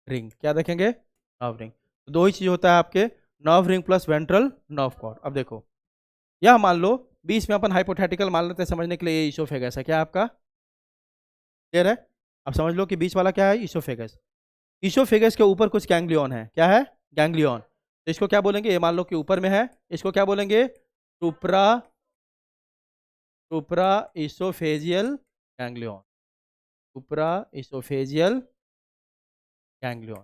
रिंग। क्या देखेंगे? Nerve ring. तो दो ही चीज होता है आपके, nerve ring plus ventral nerve cord. अब देखो यह मान लो बीच में अपन हाइपोथेटिकल मान लेते हैं समझने के लिए, ये इसोफेगस है। क्या आपका क्लियर है? अब समझ लो कि बीच वाला क्या है? इसोफेगस। इसोफेगस के ऊपर कुछ गैंग्लियन है। क्या है? गैंग्लियन। तो इसको क्या बोलेंगे? ये मान लो कि ऊपर में है, इसको क्या बोलेंगे? सुप्रा सुप्रा इसोफेजियल गैंग्लियन। सुप्रा इसोफेजियल गैंग्लियन।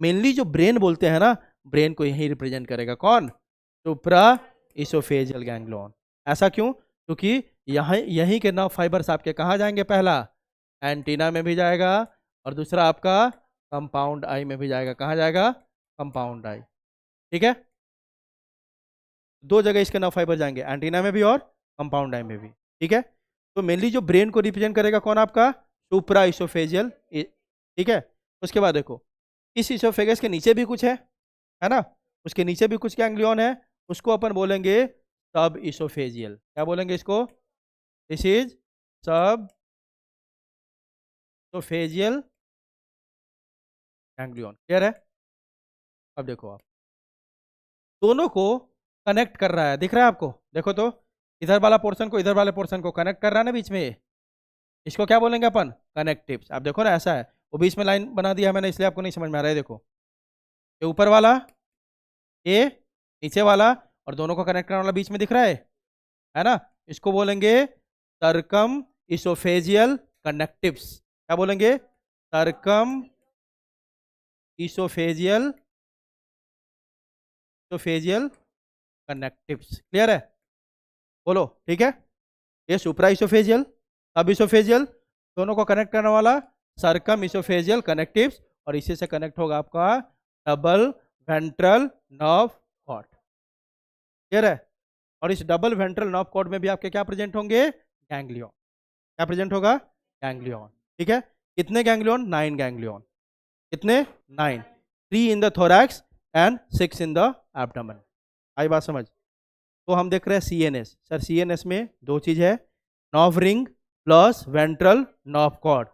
मेनली जो ब्रेन बोलते हैं ना, ब्रेन को यही रिप्रेजेंट करेगा कौन? सुप्रा इसोफेजियल गैंग्लियन। ऐसा क्यों? क्योंकि यहाँ यहीं के नर्व फाइबर्स आपके कहाँ जाएंगे? पहला एंटीना में भी जाएगा, और दूसरा आपका कंपाउंड आई में भी जाएगा। कहाँ जाएगा? कंपाउंड आई, ठीक है। दो जगह इसके नर्व फाइबर जाएंगे, एंटीना में भी और कंपाउंड आई में भी, ठीक है। तो मेनली जो ब्रेन को रिप्रेजेंट करेगा कौन? आपका सुप्रा इसोफेजियल, ठीक है। उसके बाद देखो इस इसोफेगस के नीचे भी कुछ है ना। उसके नीचे भी कुछ गैंग्लियन है, उसको अपन बोलेंगे सब इसोफेजियल। क्या बोलेंगे इसको? दिस इज सब इसोफेजियल गैंग्लियन। क्लियर है? अब देखो आप, दोनों को कनेक्ट कर रहा है, दिख रहा है आपको? देखो तो, इधर वाला पोर्शन को इधर वाले पोर्शन को कनेक्ट कर रहा है ना बीच में ये, इसको क्या बोलेंगे अपन? कनेक्टिव्स। आप देखो ना, ऐसा है, वो बीच में लाइन बना दिया मैंने, इसलिए आपको नहीं समझ में आ रहा है। देखो, ये ऊपर वाला, ये नीचे वाला, और दोनों को कनेक्ट करने वाला बीच में दिख रहा है ना? इसको बोलेंगे सर्कम इसोफेजियल कनेक्टिव्स। क्या बोलेंगे? Circum oesophageal oesophageal connectives. Clear है? बोलो, ठीक है? ये सुप्रा इसोफेजियल, सब इसोफेजियल, दोनों को कनेक्ट करने वाला सर्कम इसोफेजियल कनेक्टिव्स, और इसी से कनेक्ट होगा आपका double ventral nerve cord. Clear है? और इस डबल वेंट्रल नर्व कॉर्ड में भी आपके क्या प्रेजेंट होंगे? गैंग्लियन। क्या प्रेजेंट होगा? गैंग्लियन। ठीक है? कितने गैंग्लियन? 9 गैंग्लियन। कितने? 9। 3 in the thorax and 6 in the abdomen. आई बात समझ? तो हम देख रहे हैं सीएनएस। सर सीएनएस में दो चीज है, nerve ring plus ventral nerve cord.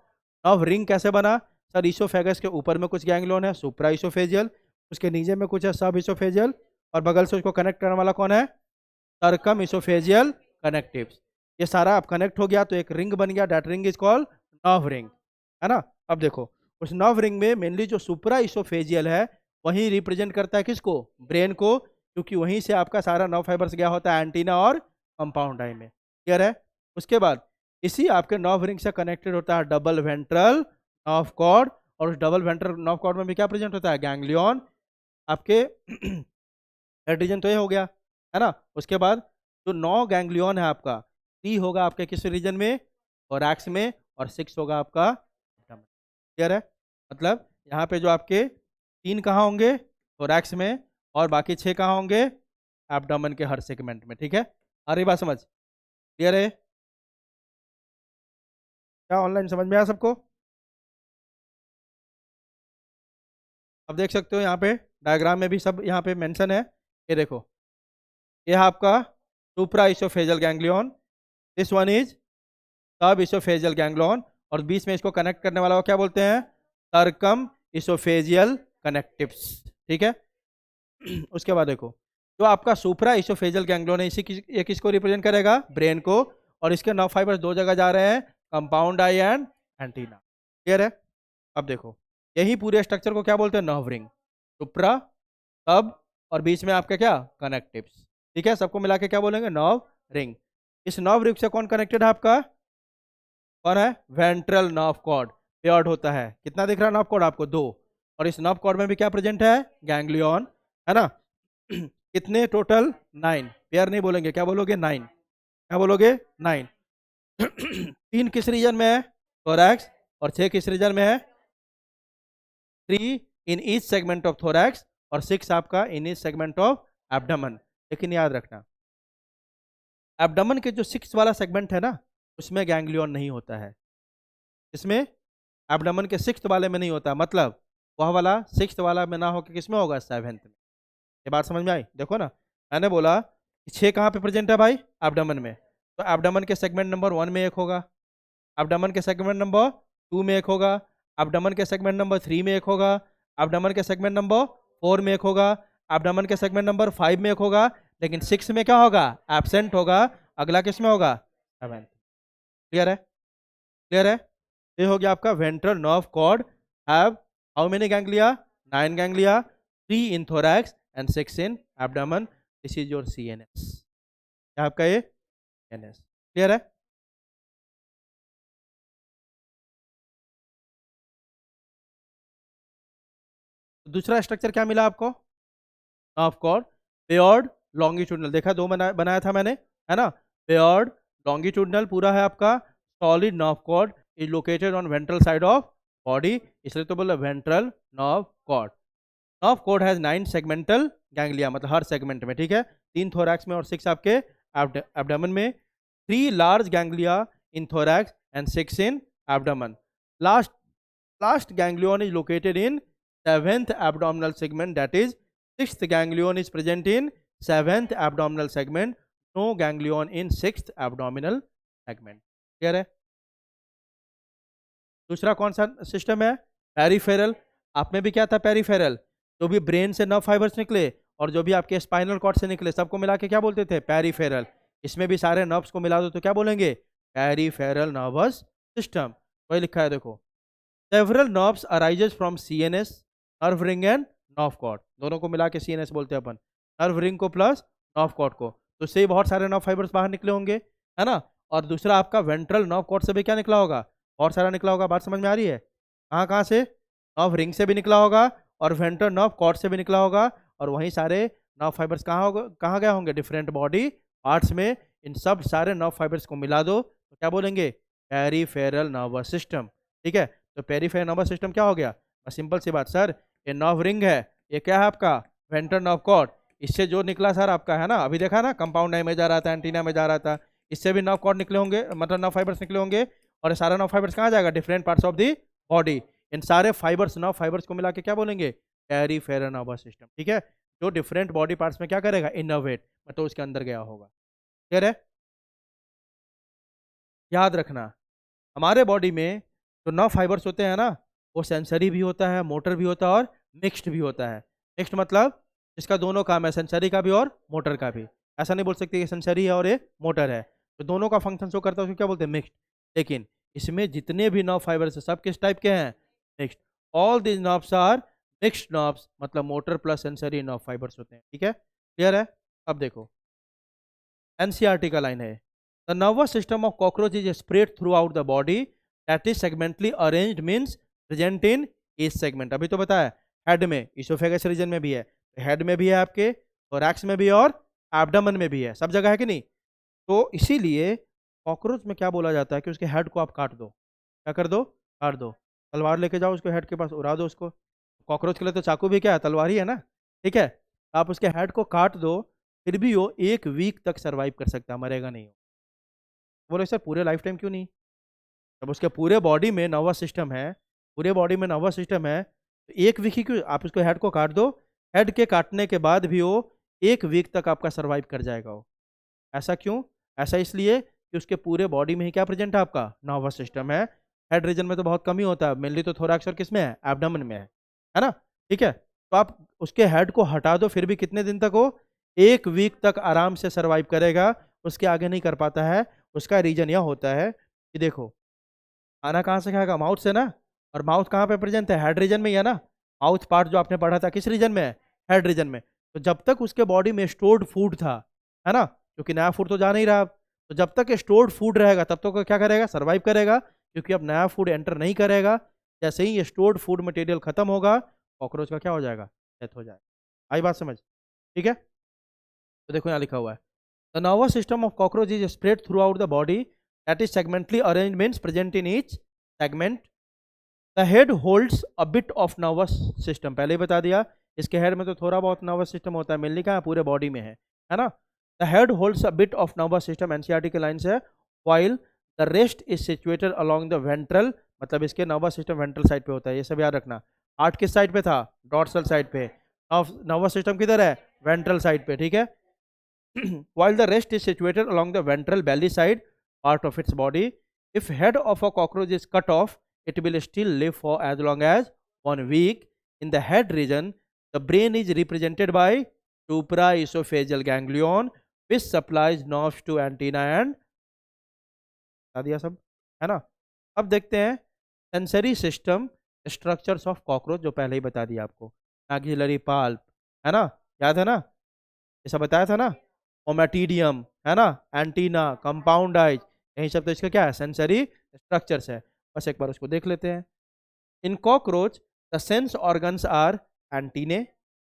Nerve ring कैसे बना? सर इसोफेगस के ऊपर में कुछ गैंग्लियन है, सुप्रा इसोफेजियल, उसके नीचे में कुछ है सब इसोफेजियल, और बगल से उसको कनेक्ट करने वाला कौन है? Circum oesophageal connectives. ये सारा अब कनेक्ट हो गया तो एक रिंग बन गया, that ring is called nerve ring, है ना? अब देखो, उस नर्व रिंग में मेनली जो सुप्रा इसोफेजियल है वही रिप्रेजेंट करता है किसको? ब्रेन को, क्योंकि वहीं से आपका सारा नर्व फाइबर्स गया होता है एंटीना और कंपाउंड आई में। क्लियर है? उसके बाद इसी आपके नर्व रिंग से कनेक्टेड होता है डबल वेंट्रल नर्व कॉर्ड, और उस डबल वेंट्रल नर्व कॉर्ड में भी क्या प्रेजेंट होता है? गैंग्लियन। आपके हेड रीजन तो ये हो गया, है ना? उसके बाद जो 9 गैंग्लियन है आपका, 3 होगा आपके किस रीजन में? थोरैक्स में, और 6 होगा आपका एब्डोमेन। क्लियर है? मतलब यहाँ पे जो आपके 3 कहाँ होंगे? थोरैक्स में, और बाकी 6 कहाँ होंगे? एब्डोमेन के हर सेगमेंट में। ठीक है? आ रही बात समझ? क्लियर है? क्या ऑनलाइन समझ में आया सबको? अब देख सकते हो यहाँ पे डायग्राम में भी सब यहाँ पे मेंशन है। ये देखो, ये है आपका सुप्रा oesophageal ganglion, this one is सब इसोफेजियल गैंग्लियन, और बीच में इसको कनेक्ट करने वाला को क्या बोलते हैं? Circum oesophageal connectives. ठीक है? उसके बाद देखो, जो आपका सुप्रा इसोफेजियल गैंग्लियन है, ये किसको रिप्रेजेंट करेगा? ब्रेन को, और इसके नर्व फाइबर्स दो जगह जा रहे हैं, compound I and antenna. Clear है? अब देखो, यही पूरे स्ट्रक्चर को क्या बोलते हैं? Nerve ring. सुप्रा, सब, और बीच में आपके क्या? कनेक्टिव्स। ठीक है? सबको मिला के क्या बोलेंगे? Nerve ring. इस नर्व रिंग से कौन कनेक्टेड है आपका? कौन है? वेंट्रल नर्व कॉर्ड पेयर्ड होता है। कितना दिख रहा है नर्व कॉर्ड आपको? 2। और इस नर्व कॉर्ड में भी क्या प्रेजेंट है? गैंग्लियन, है ना? कितने टोटल? 9। पेयर नहीं बोलेंगे, क्या बोलोगे? 9। क्या बोलोगे? 9। 3 किस रीजन में है? थोरैक्स। और 6 किस रीजन में है? 3 in each segment of thorax, और 6 आपका in each segment of abdomen. लेकिन याद रखना, एब्डोमेन के जो 6 वाला सेगमेंट है ना, उसमें गैंग्लियन नहीं होता है। इसमें एब्डोमेन के 6th वाले में नहीं होता, मतलब वह वाला 6th वाला में ना होकर किसमें होगा? 7th में। ये बात समझ में आई? देखो ना, मैंने बोला 6 कहाँ पे प्रेजेंट है भाई? एब्डोमेन में। तो एब्डोमेन के सेगमेंट नंबर 1 में एक होगा, एब्डोमेन के सेगमेंट नंबर 2 में एक होगा, एब्डोमेन के सेगमेंट नंबर 3 में एक होगा, एब्डोमेन के सेगमेंट नंबर 4 में एक होगा, एब्डोमेन के सेगमेंट नंबर 5 में एक होगा, लेकिन 6 में क्या होगा? एब्सेंट होगा। अगला किस में होगा? 7th। क्लियर है? क्लियर है? ये हो गया आपका ventral nerve cord have how many ganglia? 9 ganglia, 3 in thorax and 6 in abdomen. This is your CNS. क्या आपका ये? सीएनएस। क्लियर है? दूसरा स्ट्रक्चर क्या मिला आपको? Nerve cord paired longitudinal. देखा, 2 बनाया था मैंने, है ना? पेयर्ड लॉन्गिट्यूडनल पूरा है आपका। Solid nerve cord is located on ventral side of body, इसलिए तो बोला ventral nerve cord. Nerve cord has 9 segmental ganglia, मतलब हर सेगमेंट में। ठीक है? 3 थोरैक्स में और 6 आपके एब्डोमेन में। 3 large ganglia in thorax and 6 in abdomen. Last last ganglion is located in 7th abdominal segment, that is 6th ganglion is present in 7th abdominal segment, no ganglion in 6th abdominal segment. Clear है? दूसरा कौन सा system है? Peripheral. आप में भी क्या था? पेरिफेरल। जो भी ब्रेन से नर्व फाइबर्स निकले और जो भी आपके स्पाइनल कॉर्ड से निकले सबको मिला के क्या बोलते थे? पेरिफेरल। इसमें भी सारे नर्व्स को मिला दो तो क्या बोलेंगे? Peripheral nervous system. वही लिखा है देखो, several nerves arises from CNS, nerve ring and nerve cord. दोनों को मिला के सीएनएस बोलते हैं अपन, नर्व रिंग को प्लस नर्व कॉर्ड को। तो उससे ही बहुत सारे नर्व फाइबर्स बाहर निकले होंगे, है ना। और दूसरा आपका वेंट्रल नर्व कॉर्ड से भी क्या निकला होगा? बहुत सारा निकला होगा। बात समझ में आ रही है? कहाँ कहाँ से? नर्व रिंग से भी निकला होगा और वेंट्रल नर्व कॉर्ड से भी निकला होगा। और वहीं सारे नर्व फाइबर्स कहाँ होगा, कहाँ गए होंगे? डिफरेंट बॉडी पार्ट्स में। इन सब सारे नर्व फाइबर्स को मिला दो तो क्या बोलेंगे? Peripheral nervous system. ठीक है, तो पेरिफेरल नर्वस सिस्टम क्या हो गया? सिंपल सी बात सर, ये नर्व रिंग है, ये क्या है आपका? Ventral nerve cord. इससे जो निकला सर आपका, है ना, अभी देखा ना, कंपाउंड आई में जा रहा था, एंटीना में जा रहा था, इससे भी नर्व कॉर्ड निकले होंगे, मतलब नर्व फाइबर्स निकले होंगे। और ये सारा नर्व फाइबर्स कहाँ जाएगा? Different parts of the body. इन सारे फाइबर्स, नर्व फाइबर्स को मिला के क्या बोलेंगे? Peripheral nervous system. ठीक है, जो डिफरेंट बॉडी पार्ट्स में क्या करेगा? इनोवेट, मतलब उसके अंदर गया होगा। क्लियर है? याद रखना, हमारे बॉडी में जो नर्व फाइबर्स होते हैं ना, वो सेंसरी भी होता है, मोटर भी होता है और मिक्स्ड भी होता है। मिक्स्ड मतलब इसका दोनों काम है, सेंसरी का भी और मोटर का भी। ऐसा नहीं बोल सकते कि सेंसरी है और ये मोटर है। तो दोनों का फंक्शन शो करता है, उसको क्या बोलते हैं? मिक्स्ड। लेकिन इसमें जितने भी नर्व फाइबर्स है सब किस टाइप के हैं? Mixed. All these nerves are mixed nerves, मतलब motor plus sensory nerve fibres होते हैं। ठीक है, क्लियर है? अब देखो, एनसीईआरटी का लाइन है, the nervous system of cockroach is spread through out the body that is segmentally arranged, means present in each segment. अभी तो बताया, हेड में, इसोफेगस रीजन में भी है, हेड में भी है आपके, थोरैक्स में भी है और एब्डोमेन में भी है, सब जगह है कि नहीं? तो इसीलिए कॉकरोच में क्या बोला जाता है कि उसके हेड को आप काट दो। क्या कर दो? काट दो। तलवार लेके जाओ उसको हेड के पास, उड़ा दो उसको। कॉकरोच के लिए तो चाकू भी क्या है? तलवार ही है ना। ठीक है, आप उसके हेड को काट दो, फिर भी वो 1 वीक तक सर्वाइव कर सकता है, मरेगा नहीं। बोले सर पूरे लाइफ टाइम क्यों नहीं? जब उसके पूरे बॉडी में नर्वस सिस्टम है, पूरे बॉडी में नर्वस सिस्टम है, तो 1 वीक ही क्यों? आप उसको हेड को काट दो, हेड के काटने के बाद भी वो 1 वीक तक आपका सर्वाइव कर जाएगा वो। ऐसा क्यों? ऐसा इसलिए कि उसके पूरे बॉडी में ही क्या प्रेजेंट है? आपका नर्वस सिस्टम है। हेड रीजन में तो बहुत कम ही होता है, मेनली तो थोरैक्स और किस में है? एब्डोमेन में है ना। ठीक है, तो आप उसके हेड को हटा दो, फिर भी कितने दिन तक वो? 1 वीक तक आराम से सर्वाइव करेगा, उसके आगे नहीं कर पाता है। उसका रीजन यह होता है कि देखो, खाना कहाँ से खाएगा? माउथ से ना। और माउथ कहाँ पे प्रेजेंट है? हेड रीजन में ही है ना। माउथ पार्ट जो आपने पढ़ा था किस रीजन में है? हेड रीजन में। तो जब तक उसके बॉडी में स्टोर्ड फूड था, है ना, क्योंकि नया फूड तो जा नहीं रहा अब, तो जब तक स्टोर्ड फूड रहेगा तब तक वो क्या करेगा? सर्वाइव करेगा। क्योंकि अब नया फूड एंटर नहीं करेगा, जैसे ही ये स्टोर्ड फूड मटेरियल खत्म होगा, कॉकरोच का क्या हो जाएगा? डेथ हो जाएगा। आई बात समझ? ठीक है, तो देखो यहाँ लिखा हुआ है, the nervous system of cockroach is spread through out the body that is segmentally arrange, means present in each segment. The head holds a bit of nervous system, पहले ही बता दिया, इसके हेड में तो थोड़ा बहुत नर्वस सिस्टम होता है, मिलने का पूरे बॉडी में है ना। The head holds a bit of nervous system, NCERT के लाइन से, while the rest is situated along the ventral, मतलब इसके नर्वस सिस्टम वेंट्रल साइड पे होता है, ये सब याद रखना। हार्ट किस साइड पे था? डॉर्सल साइड पे। नर्वस सिस्टम किधर है? वेंट्रल साइड पे। ठीक है, while the rest is situated along the ventral belly side part of its body. If head of a cockroach is cut off, it will still live for as long as 1 week. In the head region, the brain is represented by supraesophageal ganglion, which supplies nerves to antenna and बता दिया सब, है ना। अब देखते हैं sensory system structures of cockroach, जो पहले ही बता दिया आपको, एक्सिलरी पाल्प, है ना, याद है ना, ये सब बताया था ना। ओमेटिडियम, है ना, एंटीना, कंपाउंड आइज, यही सब तो इसका क्या है? सेंसरी स्ट्रक्चर्स है। बस एक बार उसको देख लेते हैं। In cockroach the sense organs are antennae,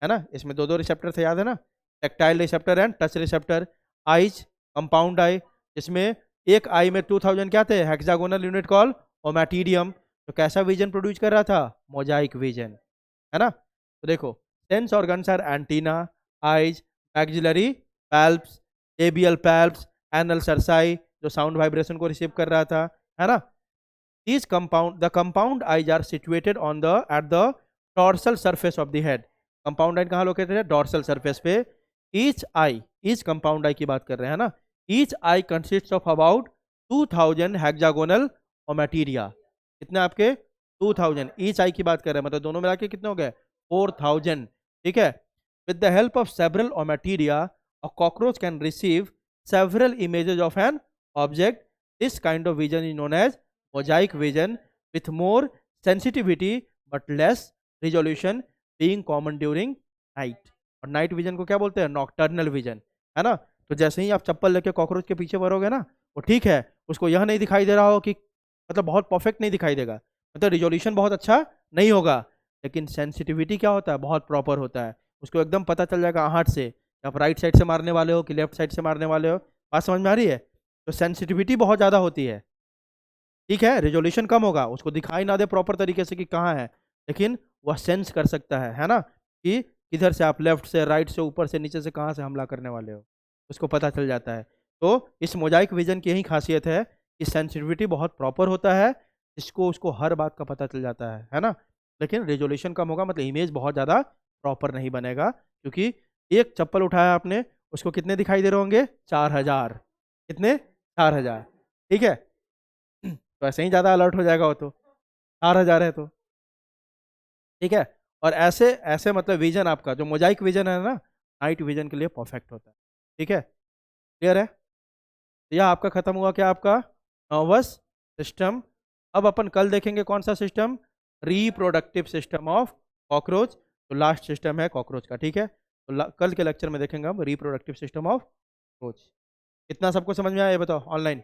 है ना, इसमें दो दो रिसेप्टर थे, याद है ना, tactile receptor and touch receptor. Eyes, compound eye, जिसमें एक आई में 2000 क्या थे? Hexagonal unit call ommatidium. तो कैसा विजन प्रोड्यूस कर रहा था? मोजाइक विजन, है ना। तो देखो, sense organs are antenna, eyes, maxillary palps, labial palps, anal cerci, जो साउंड वाइब्रेशन को रिसीव कर रहा था, है ना। These compound, the compound eyes are situated on the at the dorsal surface of the head. Compound eye कहाँ located है? Dorsal surface पे। Each eye, each compound eye की बात कर रहे हैं ना, each eye consists of about 2000 hexagonal ommatidia. कितने आपके 2000, ईच आई की बात कर रहे हैं, मतलब दोनों मिला के कितने हो गए 4000, ठीक है। With the help of several ommatidia a cockroach can receive several images of an object. This kind of vision is known as mosaic vision with more sensitivity but less resolution, being common during night. और night vision को क्या बोलते हैं, nocturnal vision, है ना। तो जैसे ही आप चप्पल लेके कॉकरोच के पीछे भरोगे ना, वो ठीक है, उसको यह नहीं दिखाई दे रहा हो कि मतलब बहुत परफेक्ट नहीं दिखाई देगा, मतलब रिजोल्यूशन बहुत अच्छा नहीं होगा, लेकिन सेंसिटिविटी क्या होता है, बहुत प्रॉपर होता है। उसको एकदम पता चल जाएगा आहट से कि आप राइट साइड से मारने वाले हो कि लेफ्ट साइड से मारने वाले हो। बात समझ में आ रही है। तो सेंसिटिविटी बहुत ज़्यादा होती है, ठीक है। रिजोल्यूशन कम होगा, उसको दिखाई ना दे प्रॉपर तरीके से कि कहाँ है, लेकिन वह सेंस कर सकता है ना, कि किधर से आप लेफ्ट से राइट से ऊपर से नीचे से कहाँ से हमला करने वाले हो, उसको पता चल जाता है। तो इस मोजाइक विजन की यही खासियत है कि सेंसिटिविटी बहुत प्रॉपर होता है, इसको उसको हर बात का पता चल जाता है ना। लेकिन रेजोल्यूशन कम होगा, मतलब इमेज बहुत ज़्यादा प्रॉपर नहीं बनेगा, क्योंकि एक चप्पल उठाया आपने, उसको कितने दिखाई दे रहे होंगे, 4000, कितने, 4000, ठीक है। तो ऐसे ही ज़्यादा अलर्ट हो जाएगा वो तो, 4000 है तो, ठीक है। और ऐसे ऐसे मतलब विजन आपका जो मोजाइक विजन है ना, नाइट विजन के लिए परफेक्ट होता है, ठीक है। क्लियर है। तो यह आपका खत्म हुआ क्या, आपका नर्वस सिस्टम। अब अपन कल देखेंगे कौन सा system, reproductive system of cockroach. तो लास्ट सिस्टम है कॉकरोच का, ठीक है। तो कल के लेक्चर में देखेंगे हम रिप्रोडक्टिव सिस्टम ऑफ कॉकरोच। इतना सबको समझ में आया, ये बताओ ऑनलाइन।